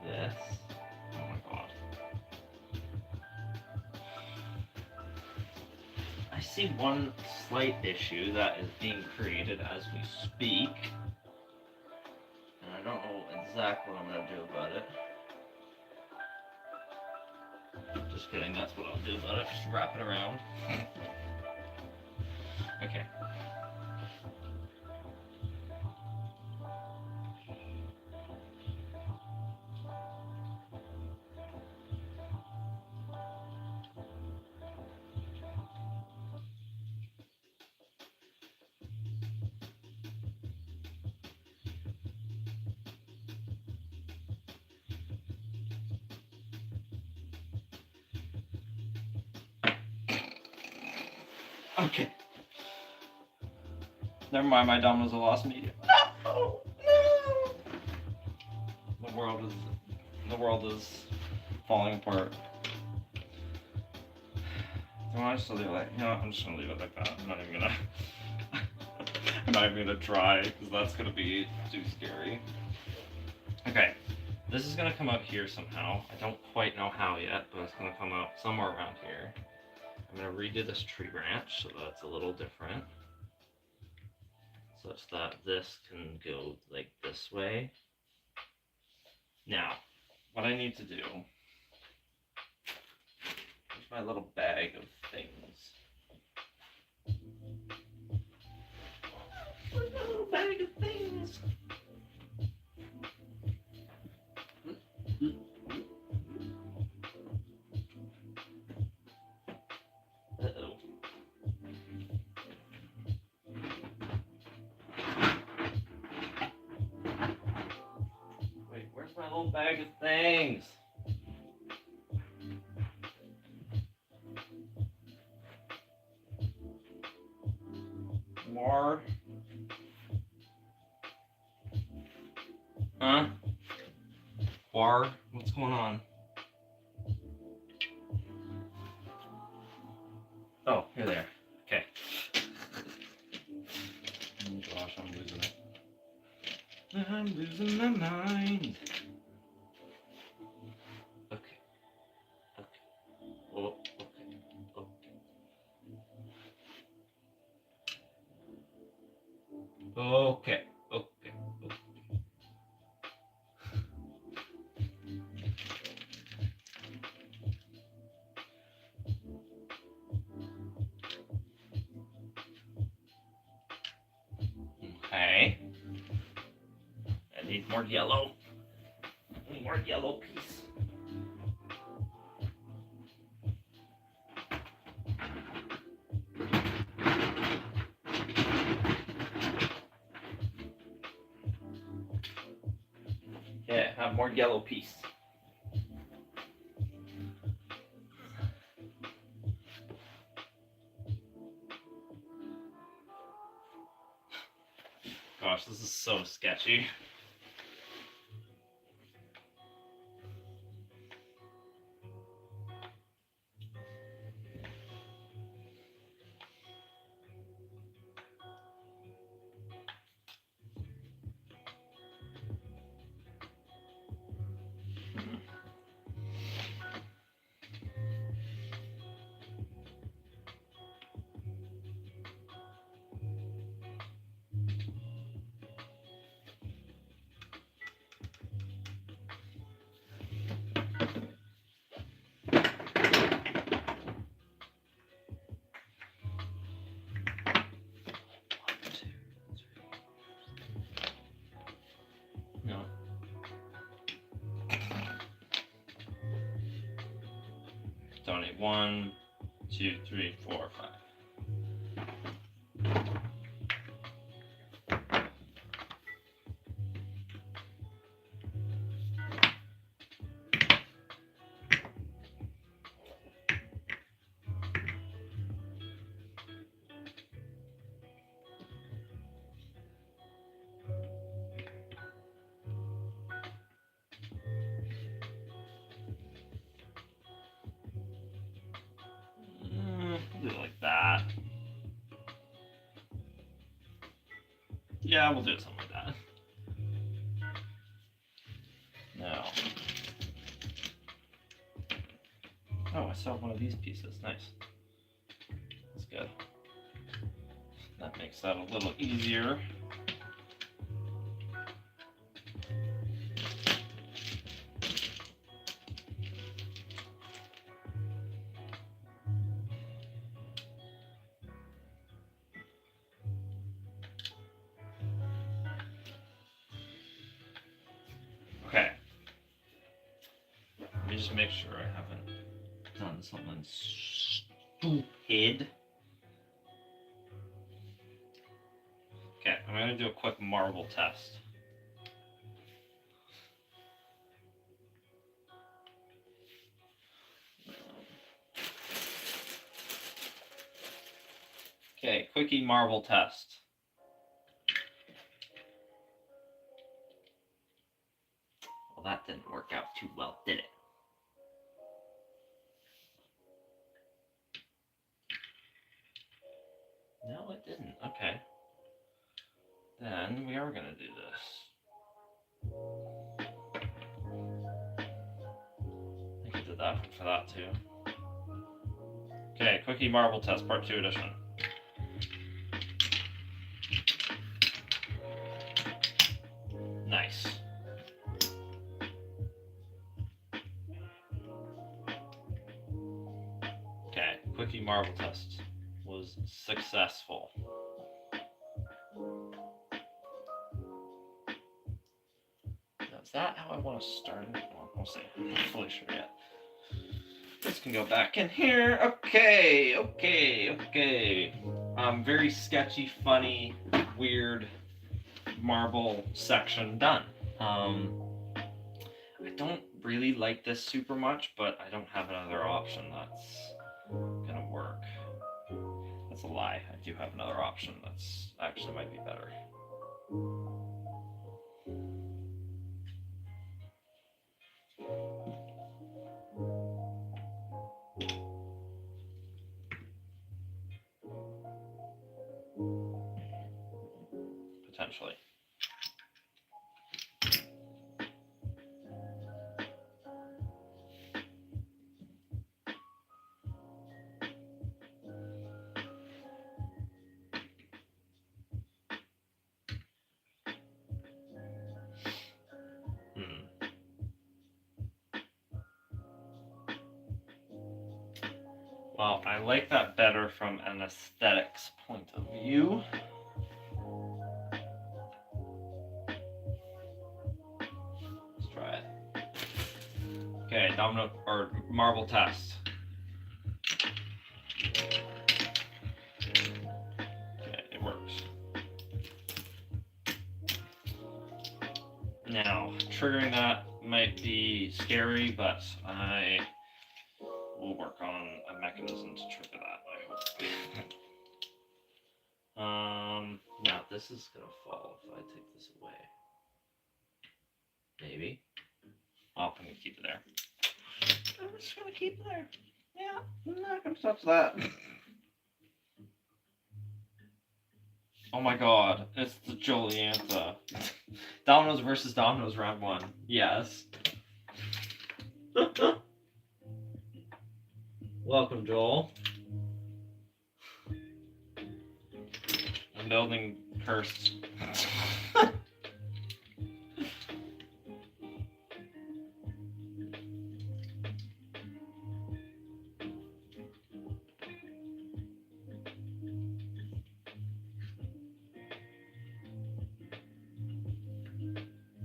This. Oh my god. I see one slight issue that is being created as we speak. And I don't know exactly what I'm gonna do about it. Just kidding, that's what I'll do about it. Just wrap it around. Okay. Okay. Never mind, my Domino's a lost medium. No! No! The world is falling apart. I want to just leave it like, you know what, I'm just gonna leave it like that. I'm not even gonna I'm not even gonna try, because that's gonna be too scary. Okay. This is gonna come out here somehow. I don't quite know how yet, but it's gonna come out somewhere around here. I'm gonna redo this tree branch so that's a little different, such that this can go like this way. Now, what I need to do, here's my little bag of things. Where's my little bag of things? Uh-oh. Wait, where's my little bag of things? More? Huh? War? What's going on? Oh, you're there. Okay. Oh gosh, I'm losing it. I'm losing my mind. Okay. Okay. Oh, okay. Okay. Okay. Okay. Okay. I need more yellow. I need more yellow piece. Yeah, have more yellow piece. Gosh, this is so sketchy. 1, 2, 3, 4, 5. Do it like that. Yeah, we'll do it something like that. Now. Oh, I saw one of these pieces. Nice. That's good. That makes that a little easier. Okay. Let me just make sure I haven't done something stupid. Okay, I'm going to do a quick marble test. Okay, quickie marble test. Well, that didn't work out too well, did it? No, it didn't. Okay. Then we are going to do this. I think I did that for that too. Okay, quickie marble test, part 2 edition. Nice. Okay, quickie marble test was successful. Now, is that how I want to start it? Well, we'll see. I'm not fully sure yet. This can go back in here. Okay. Very sketchy, funny, weird marble section done. I don't really like this super much, but I don't have another option that's gonna work. That's a lie. I do have another option that's actually might be better. Potentially. Well, I like that better from an aesthetics point of view. Let's try it. Okay, domino or marble test. Okay, it works. Now, triggering that might be scary, but I will work on a mechanism to trigger that, I hope. Now this is gonna fall if I take this away. Maybe. Oh, I'm gonna keep it there. I'm just gonna keep it there. Yeah, I'm not gonna touch that. Oh my god, it's the Joliantha. Dominoes versus Dominoes round 1. Yes. Welcome, Joel. I'm building cursed.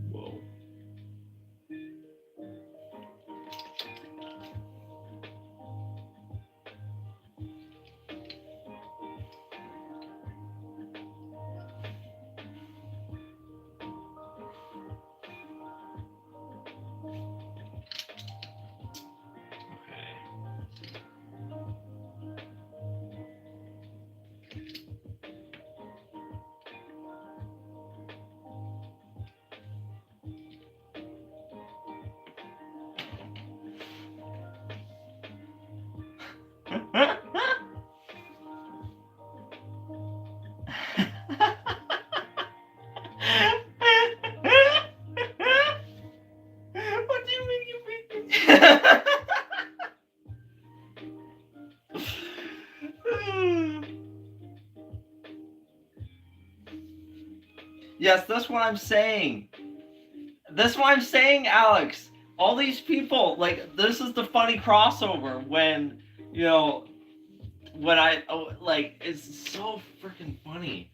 Whoa. Yes, that's what I'm saying. That's what I'm saying, Alex. All these people, like, this is the funny crossover when, you know, when like, it's so freaking funny.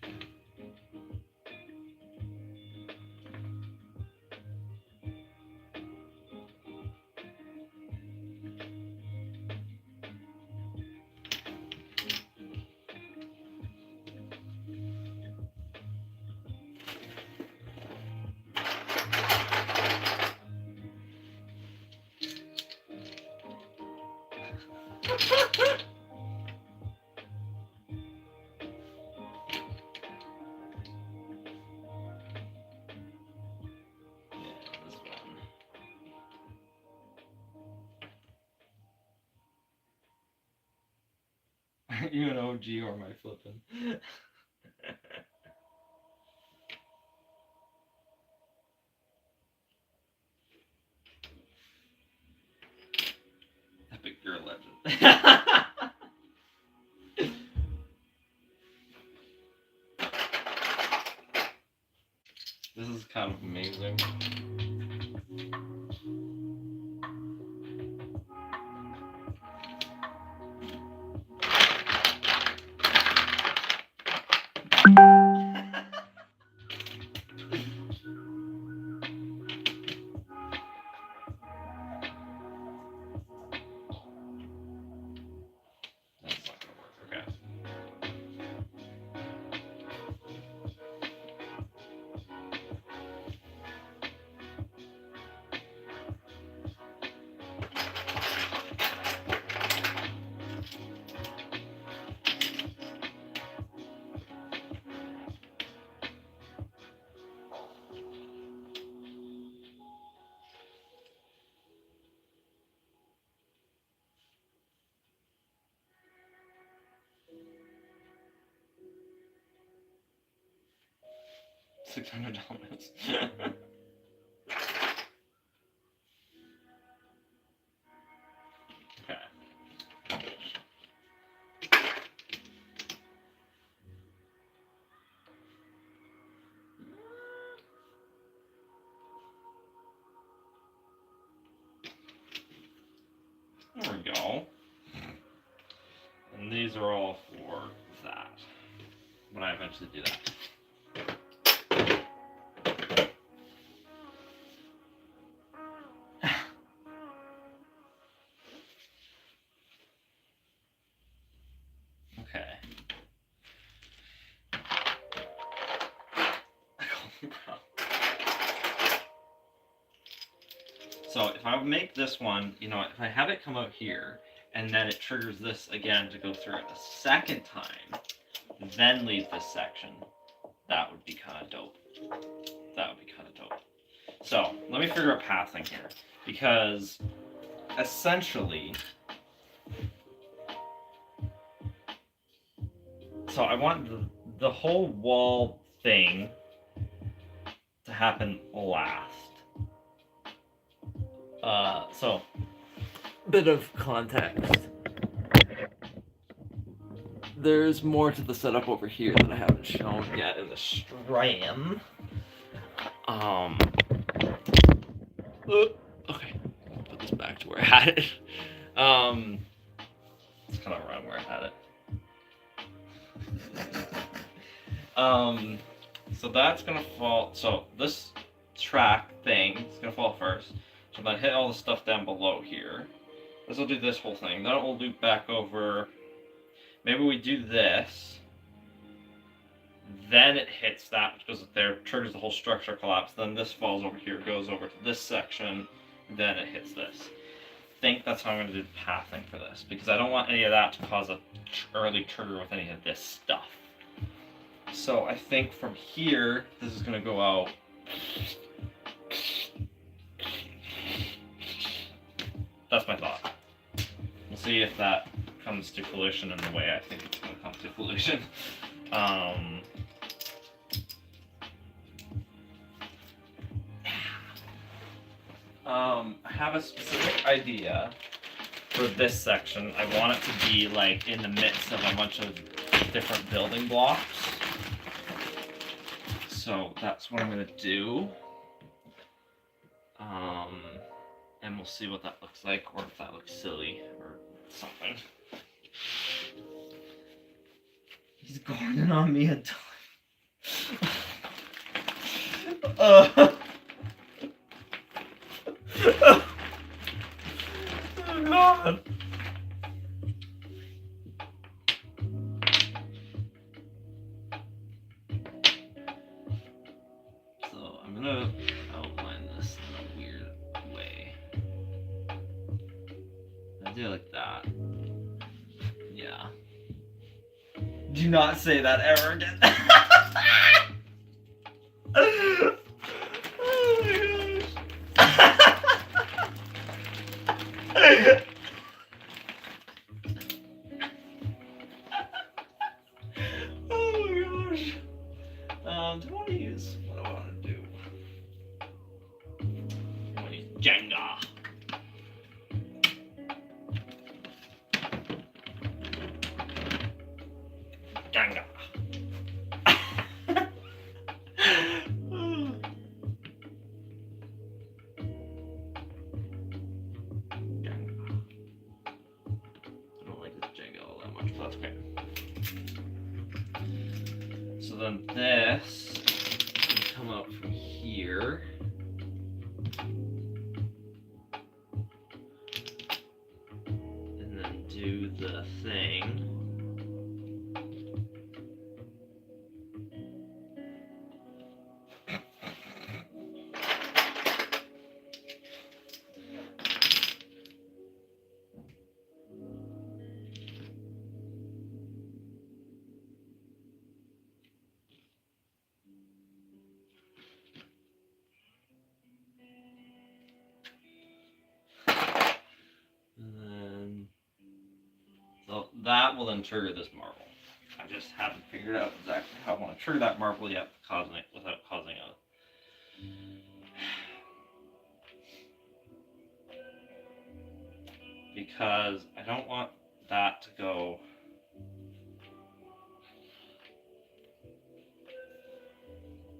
You an OG or my flipping? Epic, you're a legend. This is kind of amazing. That's not gonna work, okay. $600. Okay. There we go. And these are all for that. When I eventually do that. Okay. So if I make this one, you know, if I have it come out here, and then it triggers this again to go through it a second time, then leave this section, that would be kind of dope. That would be kind of dope. So let me figure out pathing here, because essentially, so I want the whole wall thing to happen last. So, bit of context. There's more to the setup over here that I haven't shown yet in the stream. Okay, put this back to where I had it. It's kind of around where I had it. So that's gonna fall. So this track thing is gonna fall first. So I'm gonna hit all the stuff down below here. This will do this whole thing. Then it will loop back over. Maybe we do this. Then it hits that, which goes up there, triggers the whole structure collapse. Then this falls over here, goes over to this section. Then it hits this. I think that's how I'm gonna do the pathing for this, because I don't want any of that to cause a early trigger with any of this stuff. So I think from here, this is gonna go out. That's my thought. We'll see if that comes to fruition in the way I think it's gonna come to fruition. I have a specific idea for this section. I want it to be like in the midst of a bunch of different building blocks. So that's what I'm gonna do. And we'll see what that looks like, or if that looks silly, or something. He's gardening on me a time. Oh God. So I'm gonna outline this in a weird way. I do it like that. Yeah. Do not say that ever again. Oh my gosh. Oh my gosh. Do I want to use, what do I want to do? I want to use Jenga. Jenga. I don't like this Jenga all that much, but that's okay. So then this can come up from here. And then do the thing. And then, so that will then trigger this marble. I just haven't figured out exactly how I want to trigger that marble yet without causing a... Because I don't want that to go...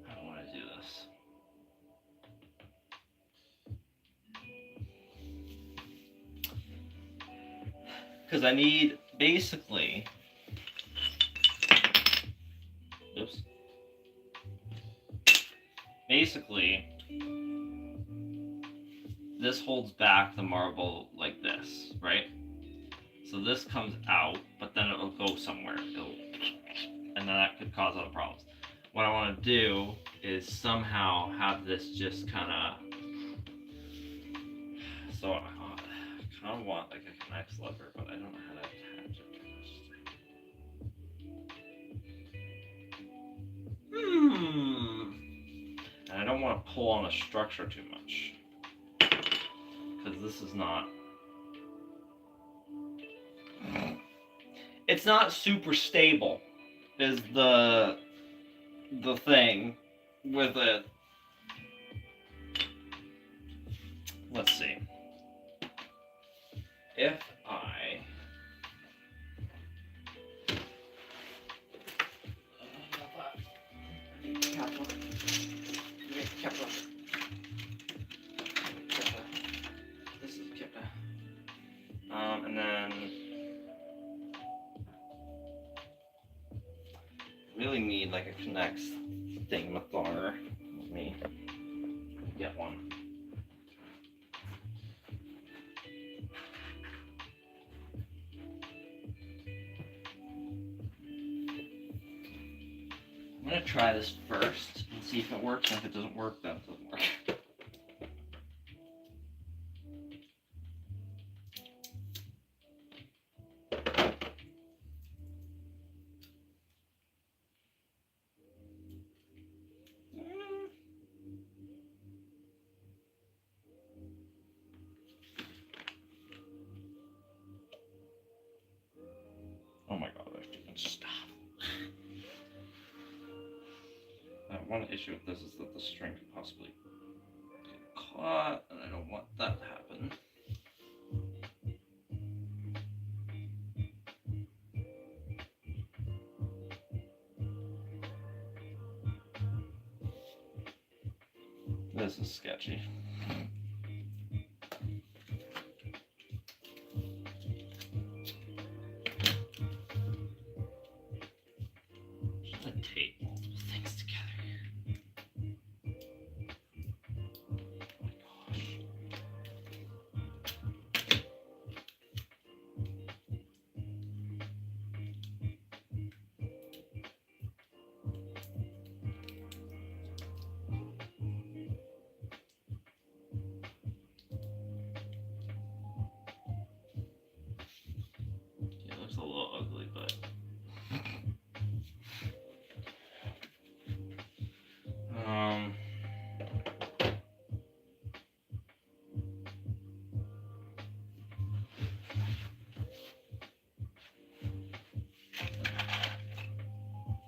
I don't want to do this. Because I need, basically... Oops. Basically, this holds back the marble like this, right? So this comes out, but then it'll go somewhere. And then that could cause other problems. What I want to do is somehow have this just kind of... So I kind of want like a connect lever, but I don't know how to attach it. And I don't want to pull on the structure too much, because this is not... It's not super stable, is the thing with it. Let's see. If I... This is Kippa. And then really need like a connects thingamabobber. Let me get one. I'm gonna try this first and see if it works, and if it doesn't work, then it doesn't work. Oh my god, I can stop. One issue with this is that the string could possibly get caught, and I don't want that to happen. This is sketchy. Just gonna tape multiple things together here. Oh my gosh. Yeah, it looks a little ugly, but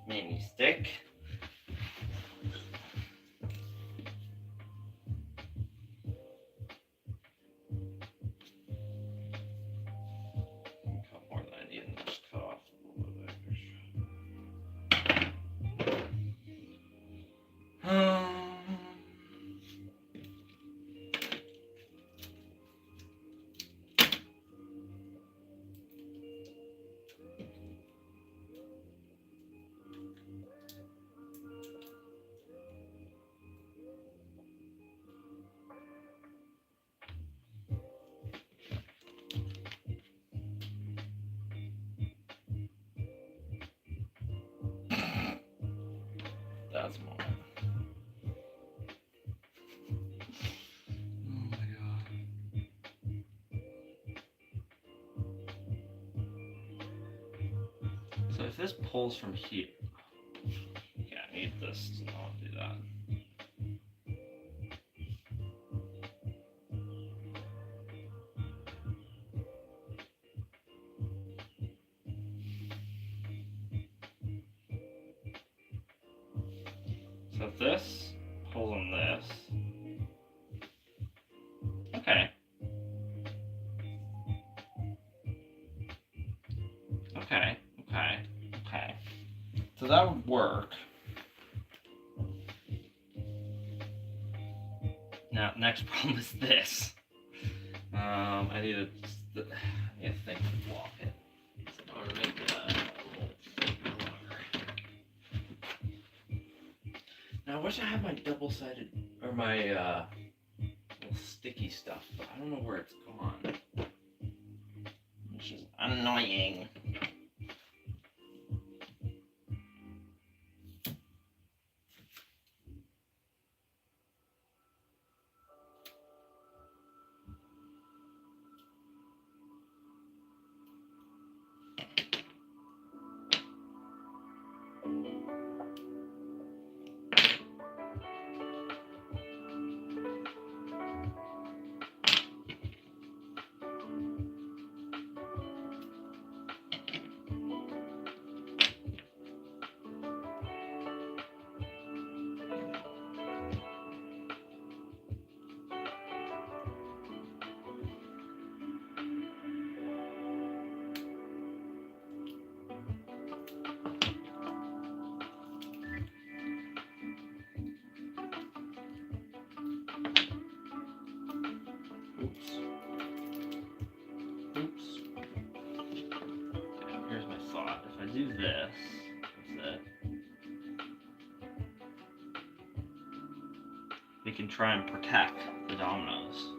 mini stick. Cut more than I need and just cut off a little bit extra. That's more. Oh my god. So if this pulls from here, yeah, I need this to not do that. So if this pulls on this, okay. Okay. So that would work. Now, next problem is this. I need to think to block it. So I'm gonna make that a little longer. Now, I wish I had my double-sided or my little sticky stuff, but I don't know where it's gone. Which is annoying. Oops. Okay, here's my thought. If I do this, that's it. We can try and protect the dominoes.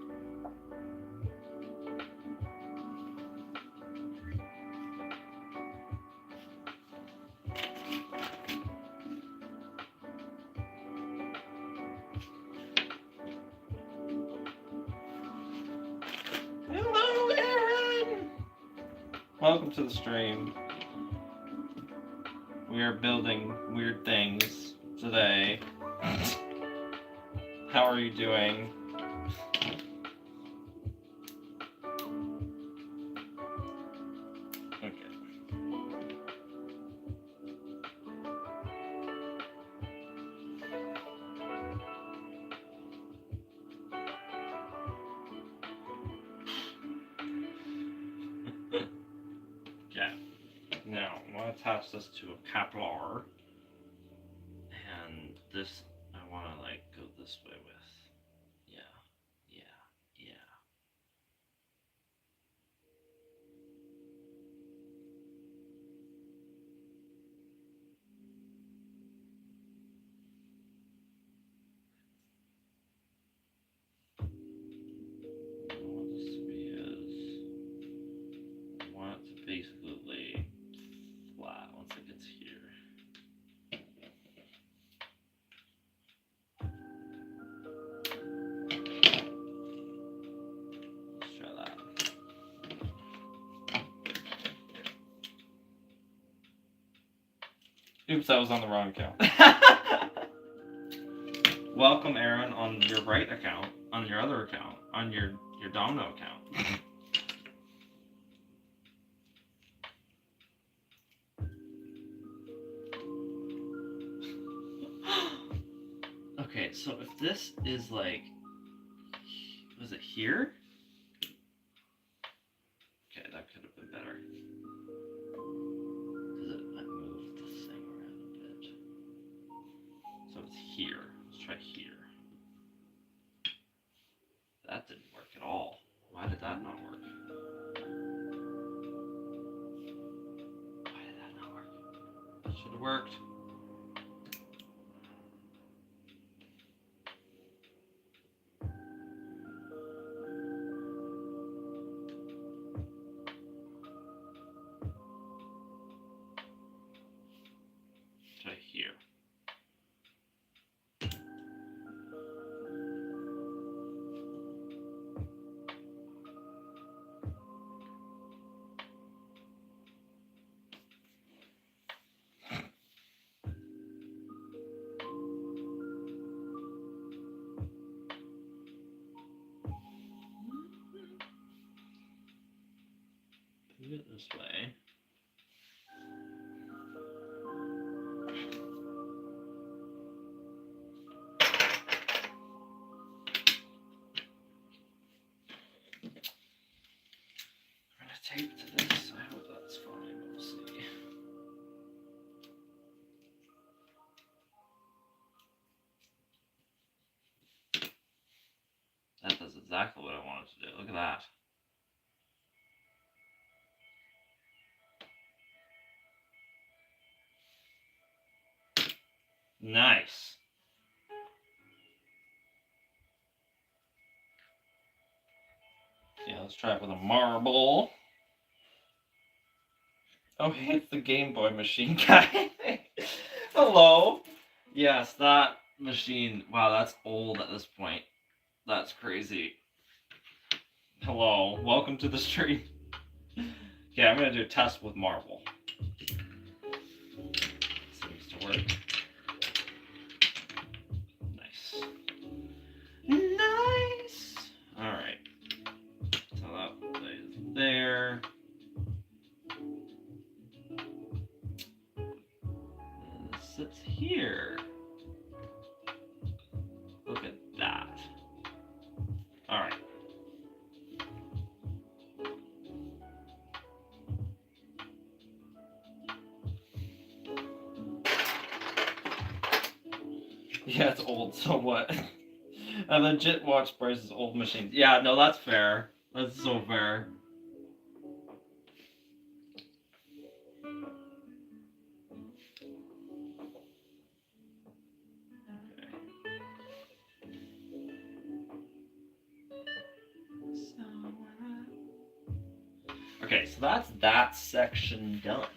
Hello, Aaron! Welcome to the stream. We are building weird things today. How are you doing? Okay. Okay. Now, I'm going to attach this to a capital R. And this, I want to like go this way with. Oops, I was on the wrong account. Welcome, Aaron, on your right account, on your other account, on your Domino account. Okay, so if this is like, was it here? Okay, that could have been better. Because I moved this thing around a bit. So it's here. Let's try here. That didn't work at all. Why did that not work? Why did that not work? That should have worked. Try here. Move it this way. I'm gonna tape to this. I hope that's fine. We'll see. That does exactly what I wanted to do. Look at that. Nice. Yeah, let's try it with a marble. Oh, hey, it's the Game Boy machine guy. Hello. Yes, that machine. Wow, that's old at this point. That's crazy. Hello. Welcome to the stream. Yeah, I'm going to do a test with marble. Seems to work. Nice. Nice. All right. So that lays there. And this sits here. Look at that. All right. Yeah, it's old, so what? I legit watched Bryce's old machines. Yeah, no, that's fair. That's so fair. Okay, so that's that section done.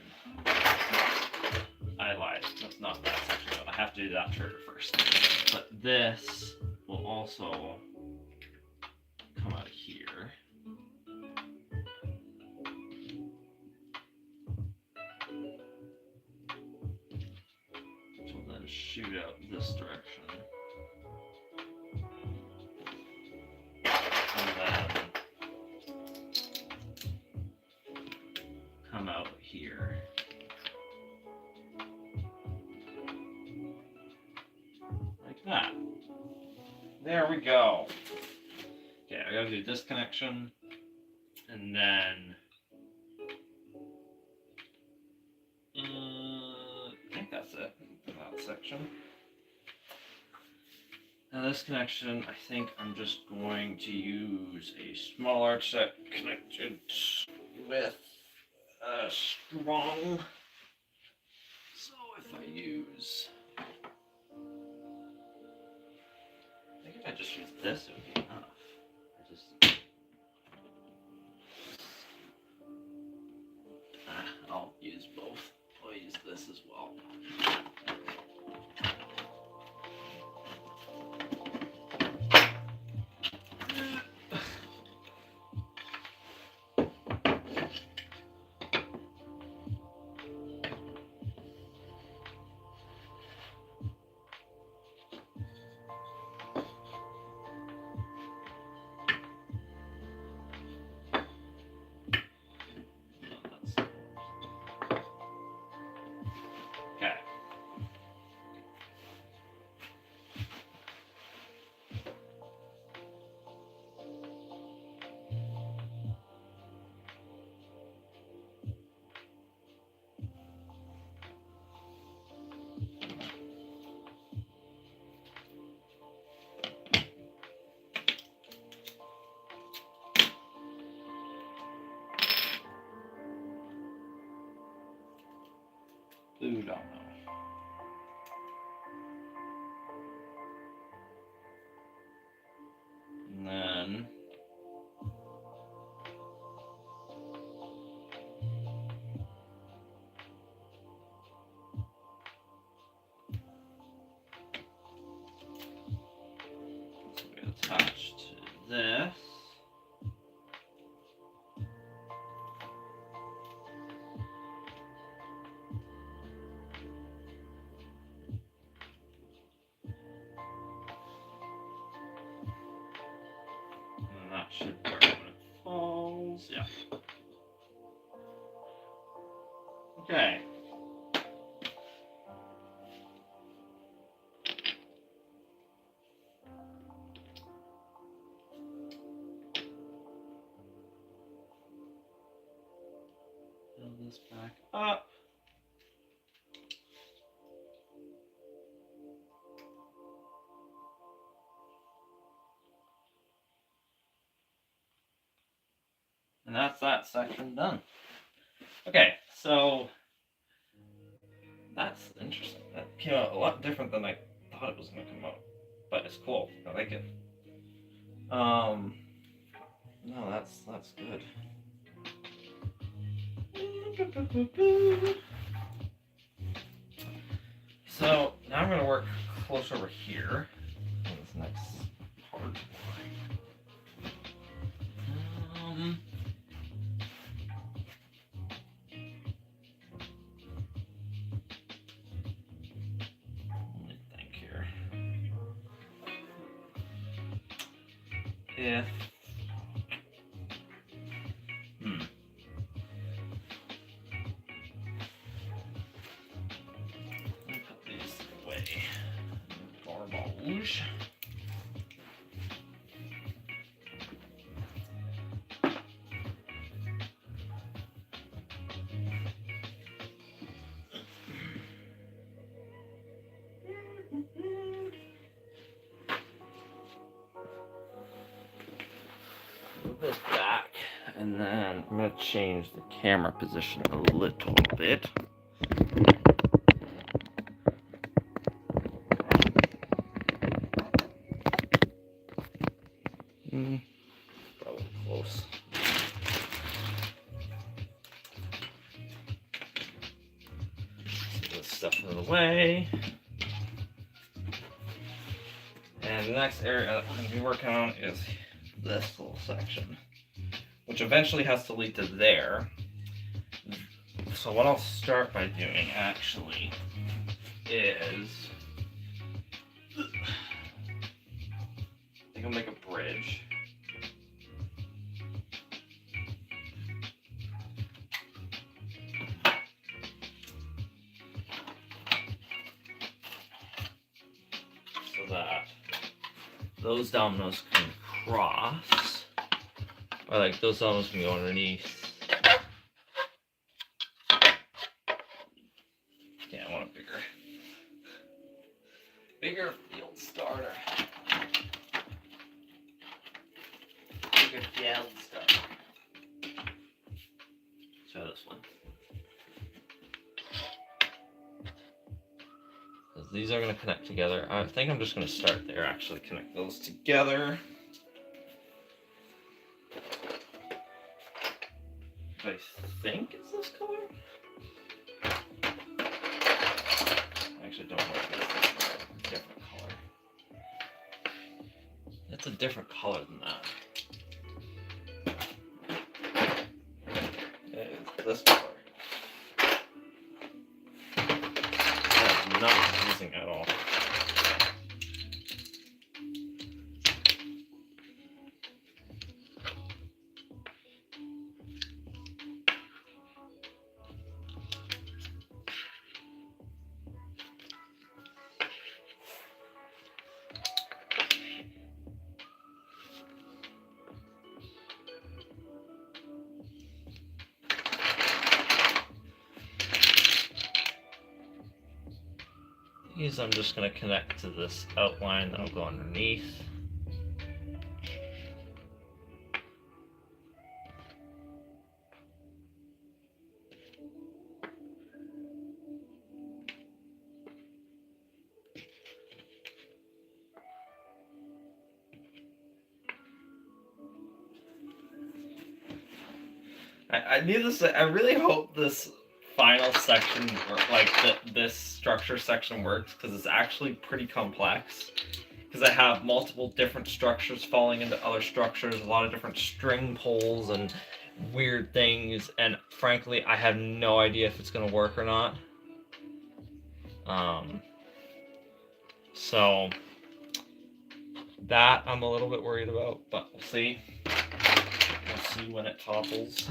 I lied. That's not that section done. I have to do that trigger first. But this will also come out of here. Which will then shoot out this direction. And then come out here. Like that. There we go. Okay, I gotta do this connection. And then I think that's it for that section. Now this connection, I think I'm just going to use a small arch set connected with a strong. So if I use, I think if I just use this, it would be enough. I'll use both. I'll use this as well. Ooh, don't know. And then this will be attached to this. And that should work when it falls. Yeah. Okay. Fill this back up. And that's that section done. Okay, so that's interesting. That came out a lot different than I thought it was going to come out, but it's cool. I like it. No, that's good. So now I'm going to work close over here on this next part. Let me think here. If let me put these away. Garbage. Move this back, and then I'm going to change the camera position a little bit. Probably close. Get this stuff out of the way. And the next area I'm going to be working on is this little section, which eventually has to lead to there. So what I'll start by doing actually is I think I'll make a bridge. So that those dominoes can cross, or like those dominoes can go underneath. Yeah, I want a bigger field starter. Bigger field starter. Try this one. Because these are going to connect together. I think I'm just going to start there, actually connect those together. I think it's this color. I actually don't know if it's a different color. It's a different color than that. It's this color. That's not confusing at all. These I'm just going to connect to this outline that'll go underneath. I need to say, I really hope this final section, like this structure section works, because it's actually pretty complex. Because I have multiple different structures falling into other structures, a lot of different string pulls and weird things, and frankly, I have no idea if it's going to work or not. So that I'm a little bit worried about, but we'll see. We'll see when it topples.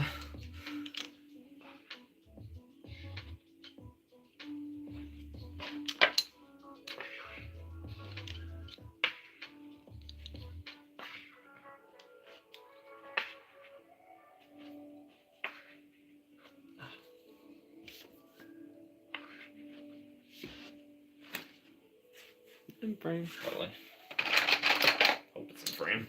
In frame, probably. Hope it's in frame.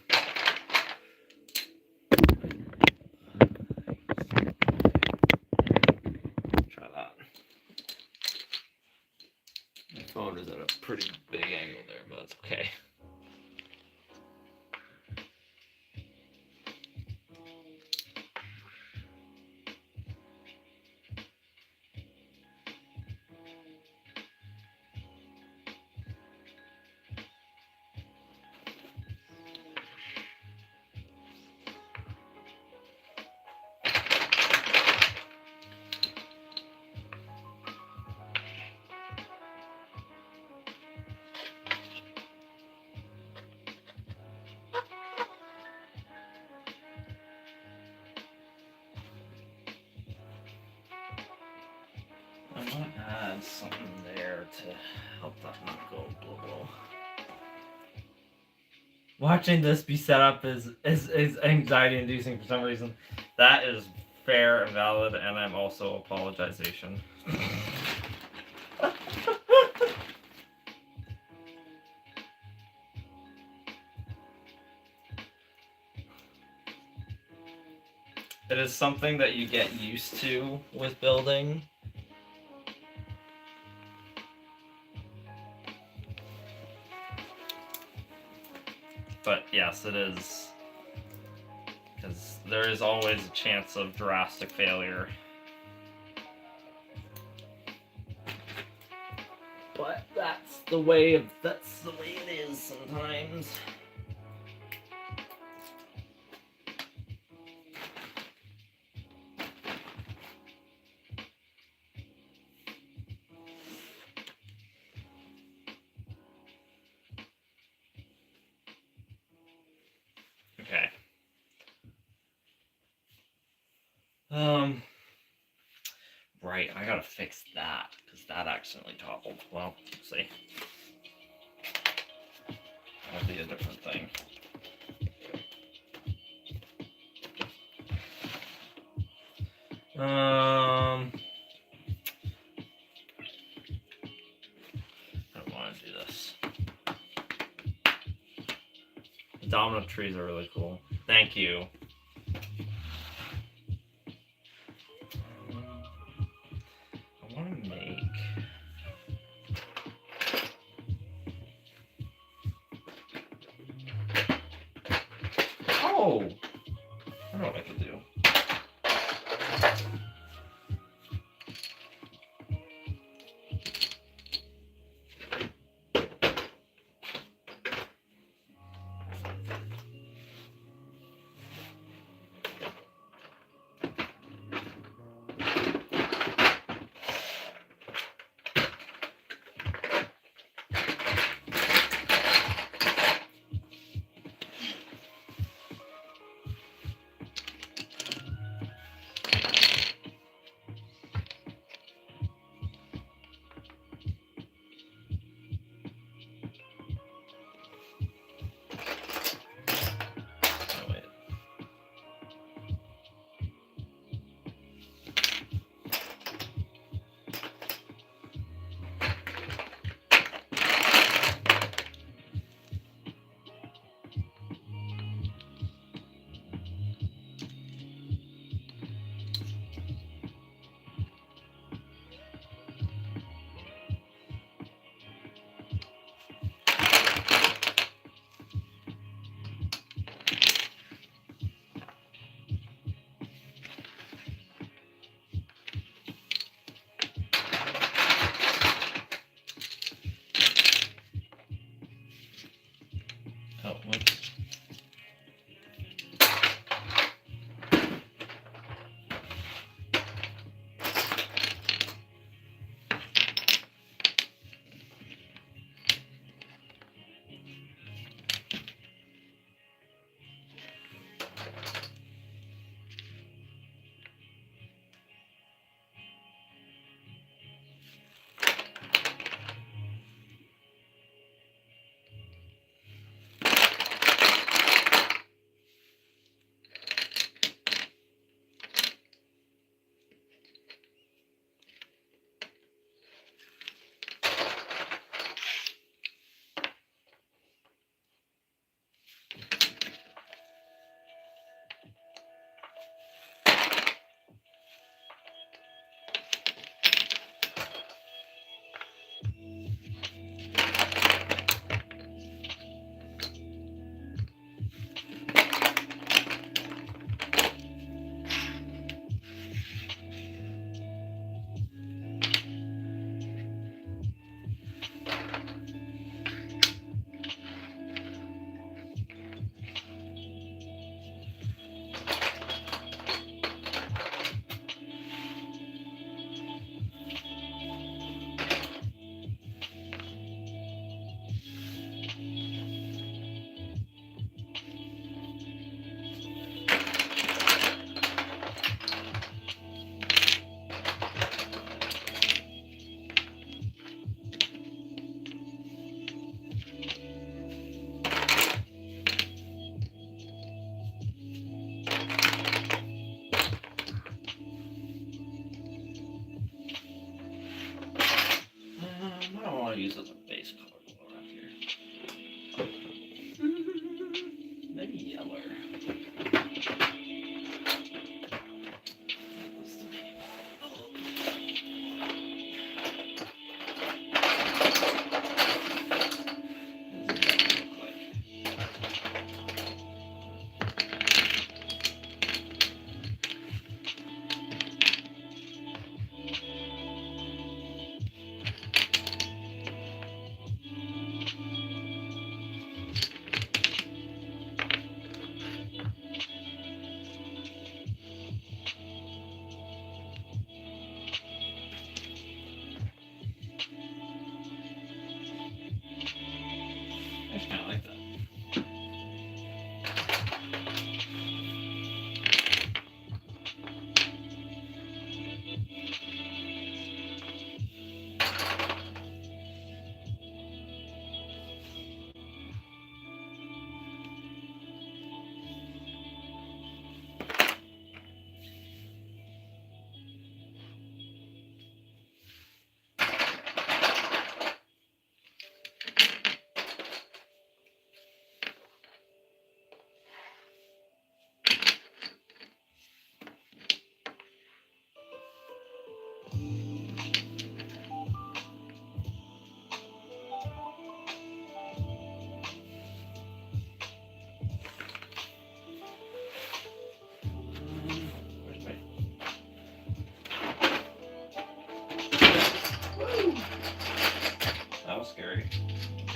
Try that. My phone is at a pretty big angle there, but it's okay. I want to add something there to help that not go blow. Watching this be set up is anxiety inducing for some reason. That is fair and valid, and I'm also apologization. It is something that you get used to with building. But yes, it is. Because there is always a chance of drastic failure. But that's the way it is sometimes. Okay. Right, I gotta fix that, because that accidentally toppled. Well, let's see. That'll be a different thing. I don't want to do this. The domino trees are really cool. Thank you. I want to make... Oh! I know what I can do.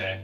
Okay.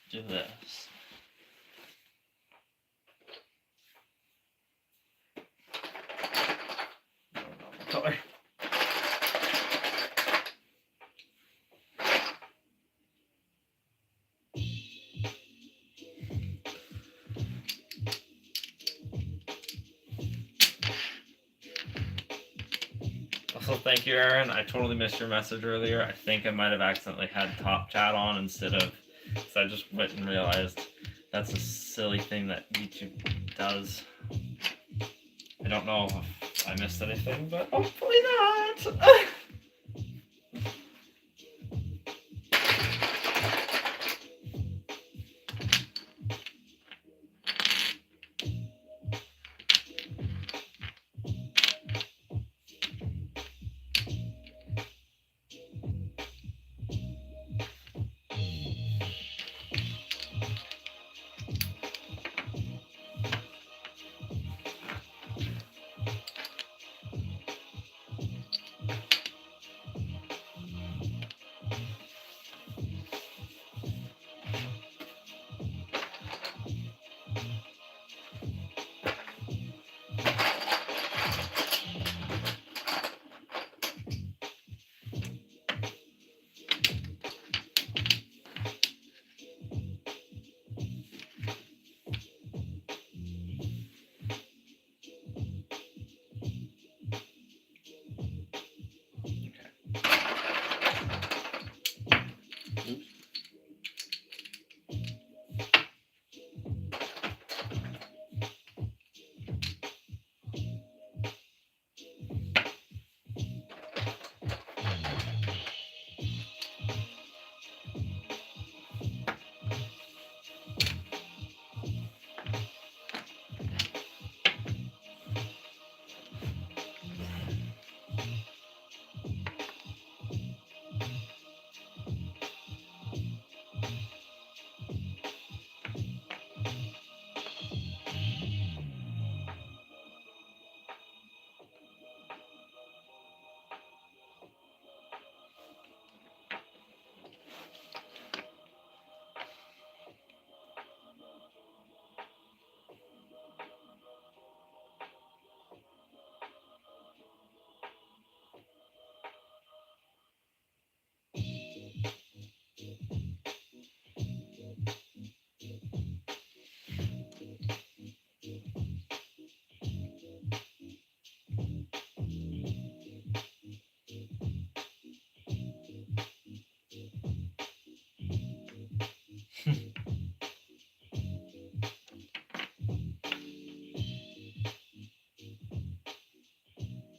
Do this. Color. Also, thank you, Aaron. I totally missed your message earlier. I think I might have accidentally had Top Chat on instead of, because I just went and realized that's a silly thing that YouTube does. I don't know if I missed anything, but hopefully not.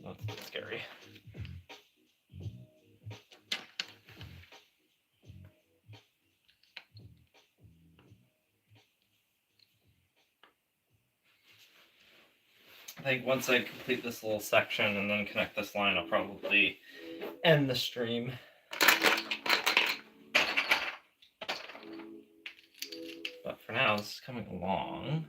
That's a bit scary. I think once I complete this little section and then connect this line, I'll probably end the stream. But for now, this is coming along.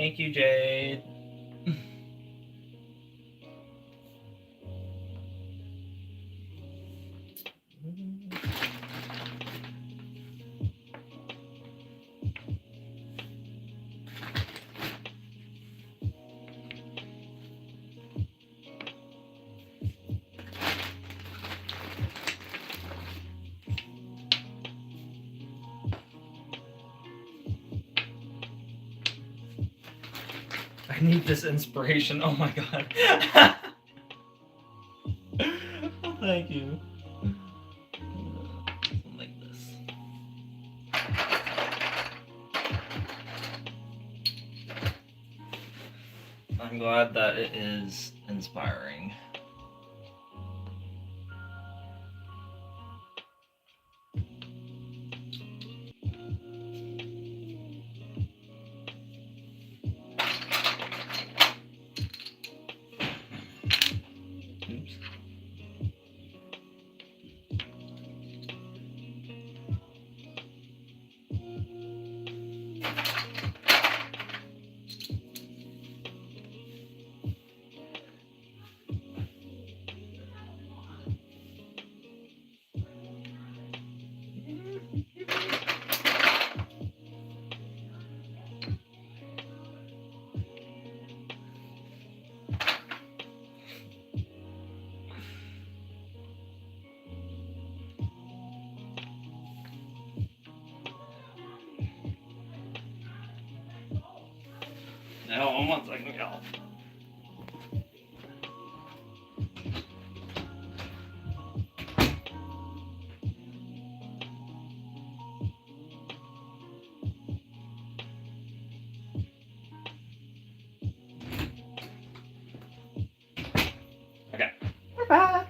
Thank you, Jade. I need this inspiration. Oh my god. Thank you. Something like this. I'm glad that it is inspiring. Oops. No, 1 second, y'all. Okay, we're back.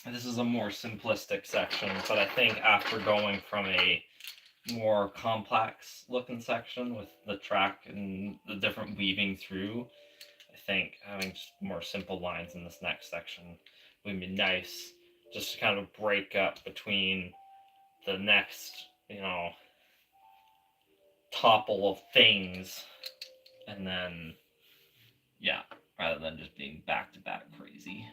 This is a more simplistic section, but I think after going from a more complex looking section with the track and the different weaving through, I think having just more simple lines in this next section would be nice, just to kind of break up between the next, topple of things, and then, yeah, rather than just being back to back crazy.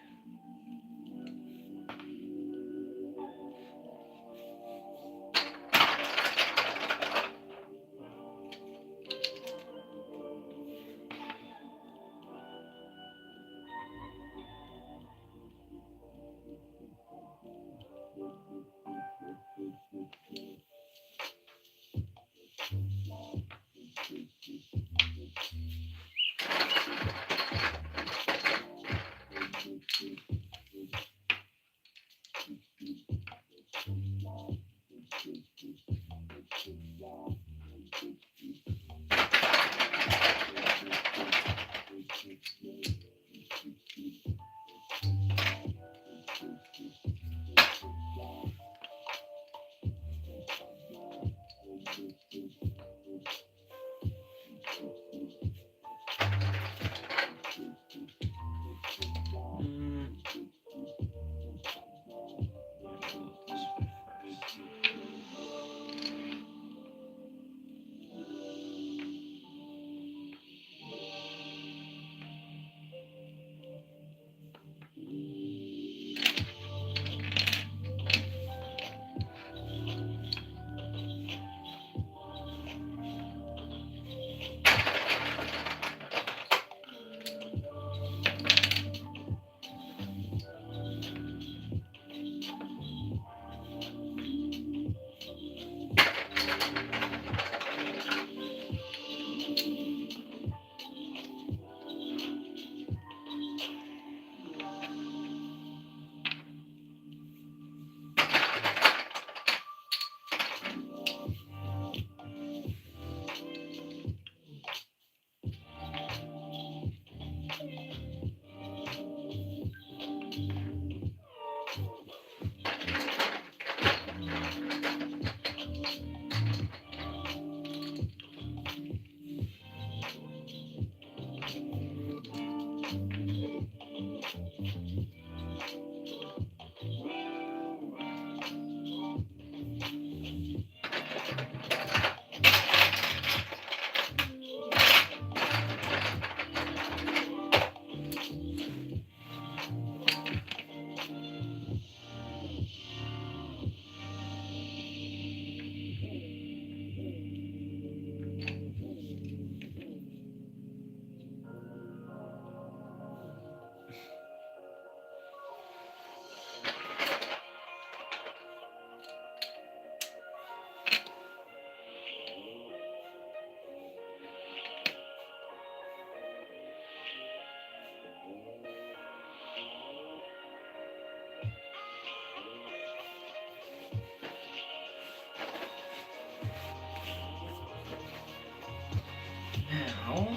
Now,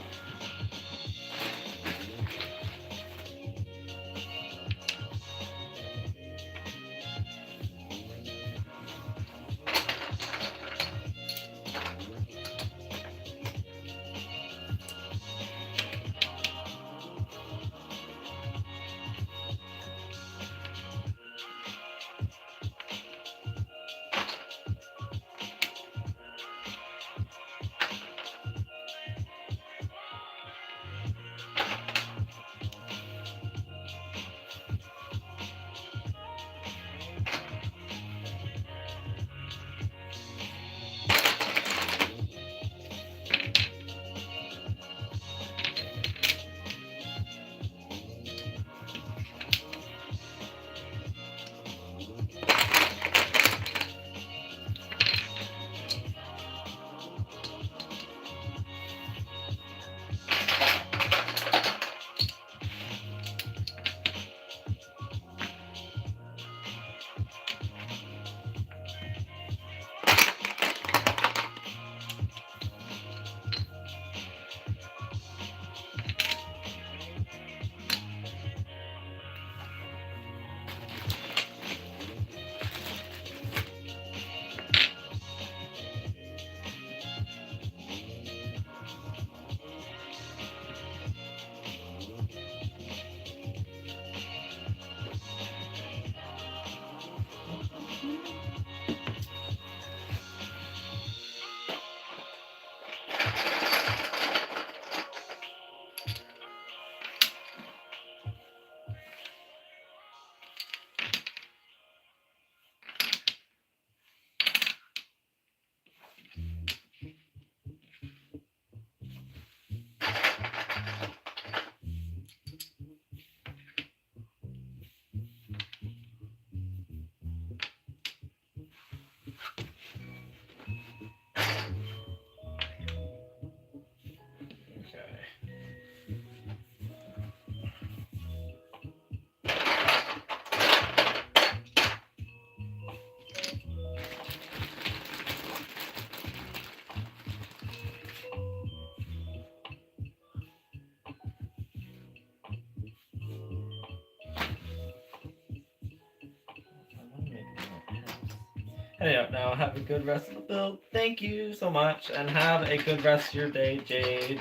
Hey up now, have a good rest of the build. Thank you so much, and have a good rest of your day, Jade.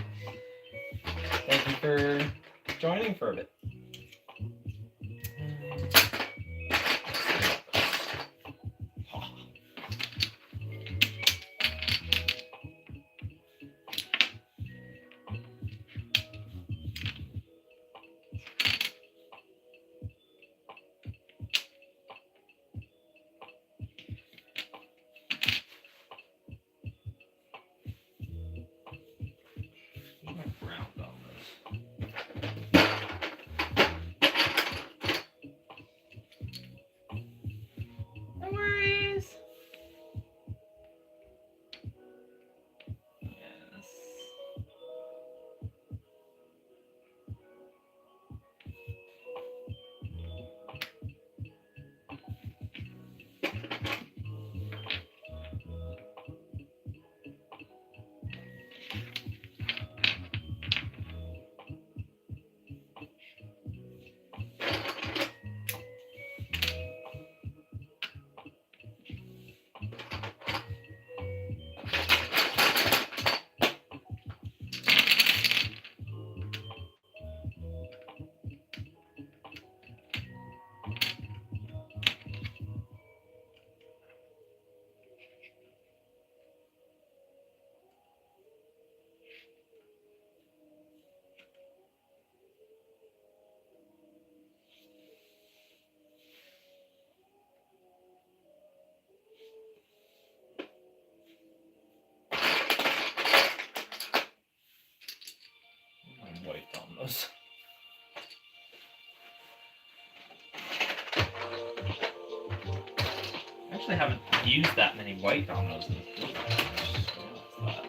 Thank you for joining for a bit. Ground on this. actually haven't used that many white dominoes in this build. What's that?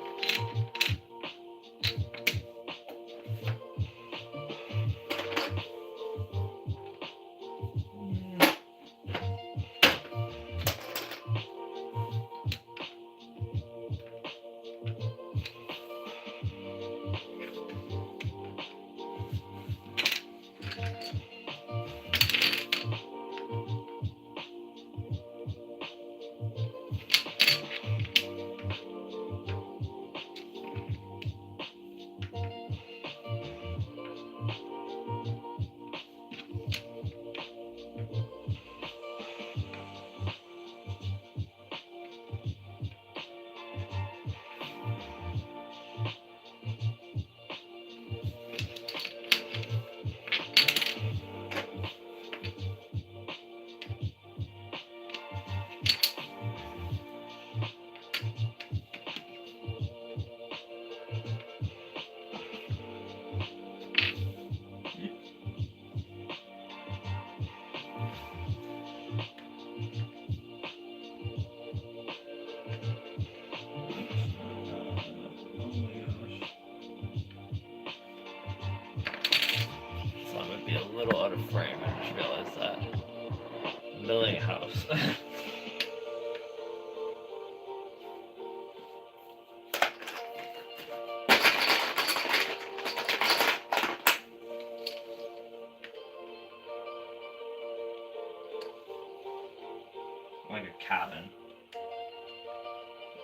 So I'm gonna be a little out of frame. I just realized that. I'm building a house. Like a cabin.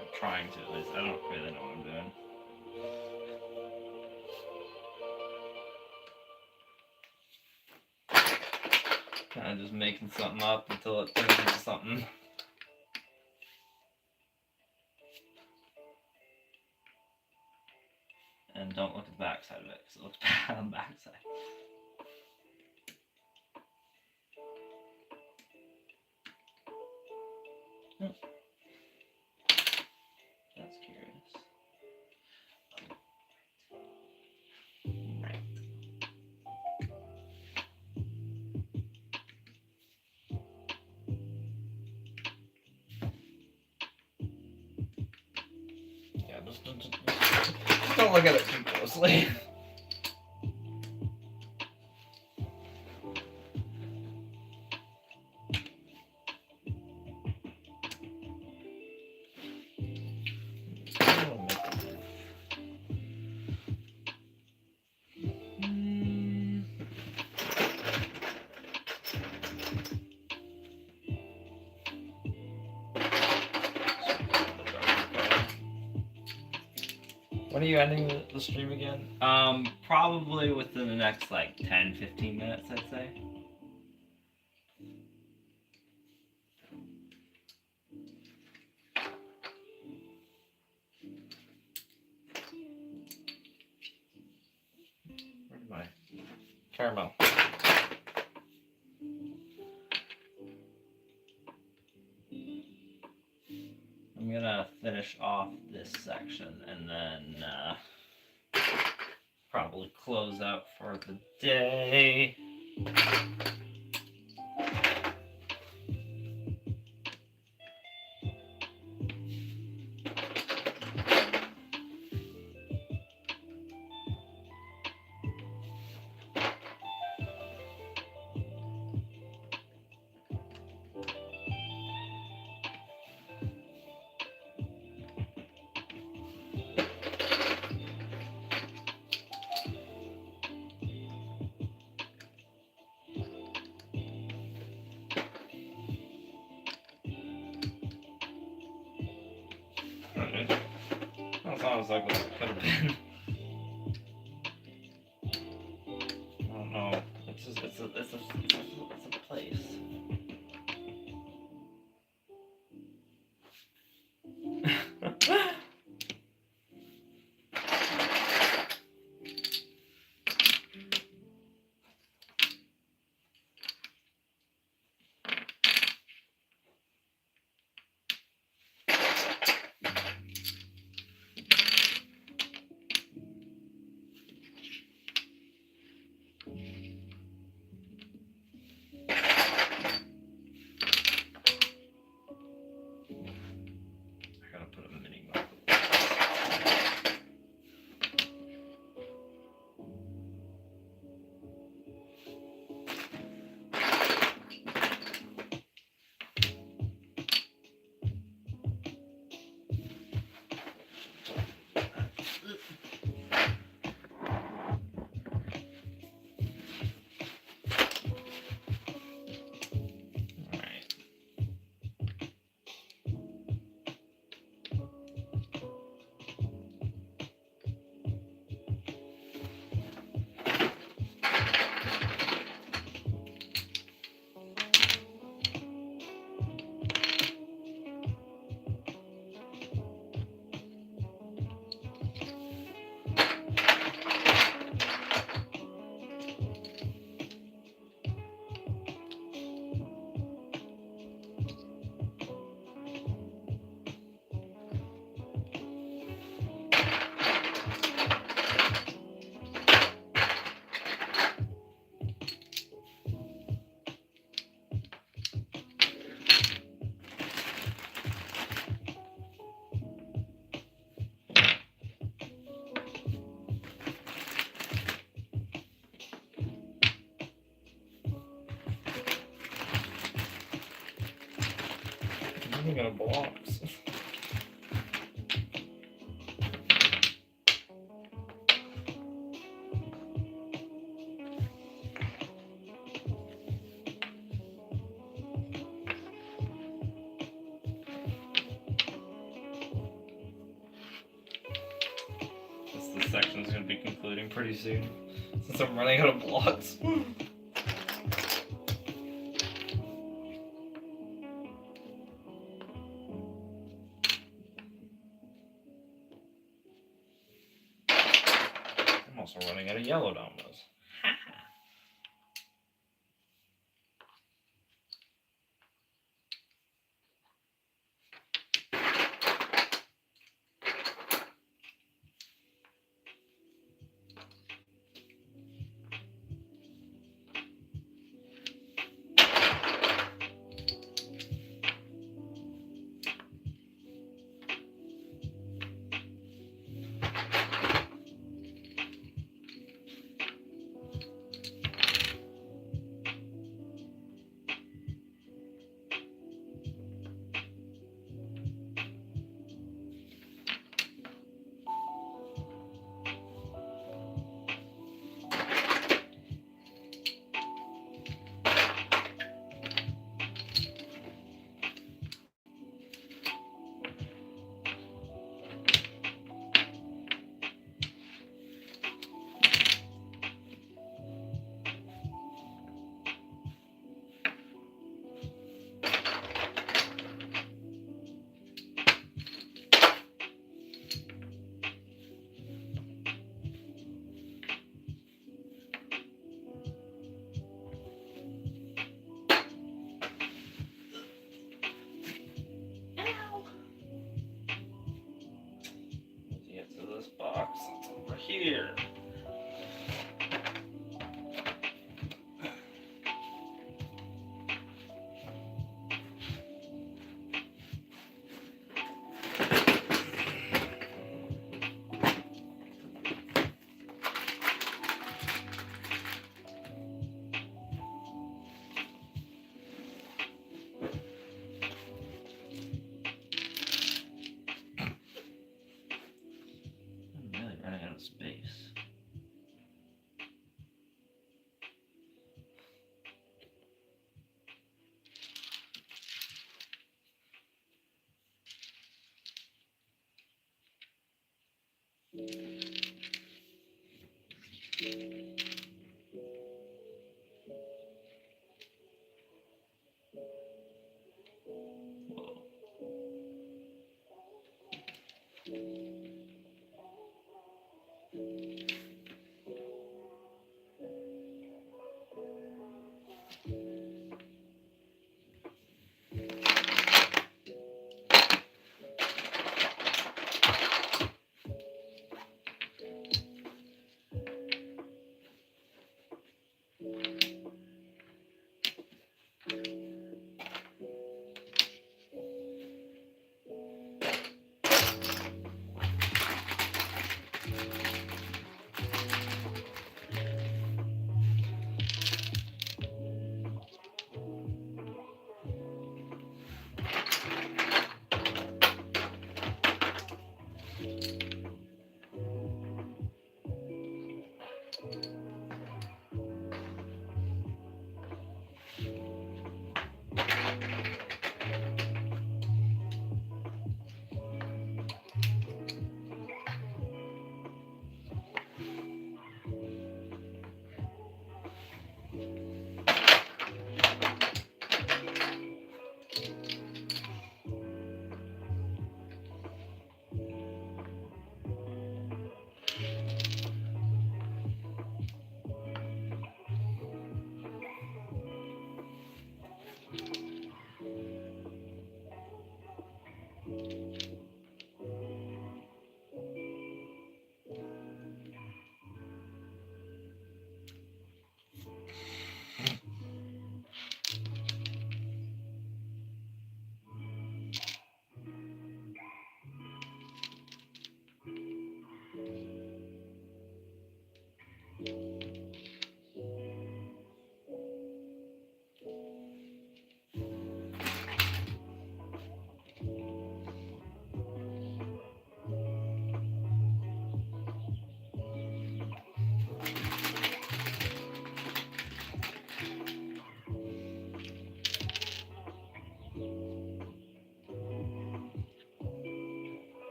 I'm trying to at least. I don't really know what I'm doing. Kind of just making something up until it turns into something. And don't look at the back side of it, because it looks bad on the back side. Oh. That's curious. Right. Yeah, just don't look at it too closely. When are you ending the stream again? Probably within the next like 10-15 minutes, I'd say. Where's my caramel? I'm gonna finish off this section and then probably close out for the day. That sounds like what it could have been. I don't know. It's just it's a place. running out of blocks. This section's gonna be concluding pretty soon, since I'm running out of blocks. I'm also running out of yellow dominoes.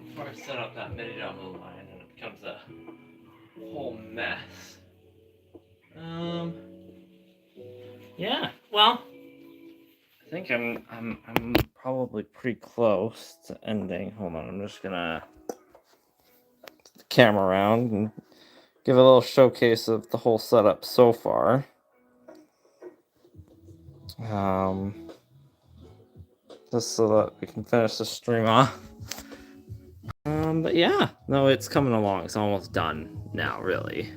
before I set up that mini down the line and it becomes a whole mess. Yeah, well, I think I'm probably pretty close to ending. Hold on, I'm just gonna the camera around and give a little showcase of the whole setup so far. Just so that we can finish the stream off. But yeah, no, it's coming along. It's almost done now, really.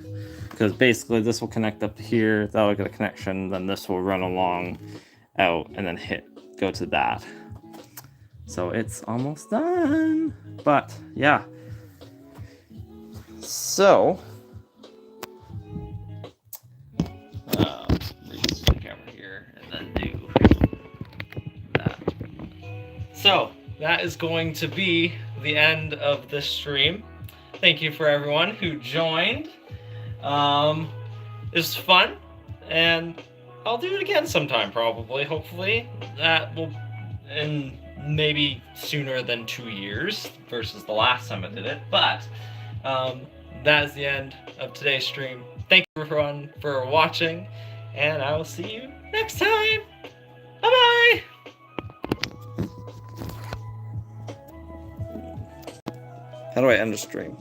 Because basically this will connect up here, that'll get a connection, then this will run along out and then go to that. So it's almost done. But yeah. So reach the camera here and then do that. So that is going to be the end of this stream. Thank you for everyone who joined. It was fun, and I'll do it again sometime, probably. Hopefully, that will, in maybe sooner than 2 years versus the last time I did it. But that is the end of today's stream. Thank you everyone for watching, and I will see you next time. Bye bye. How do I end a stream?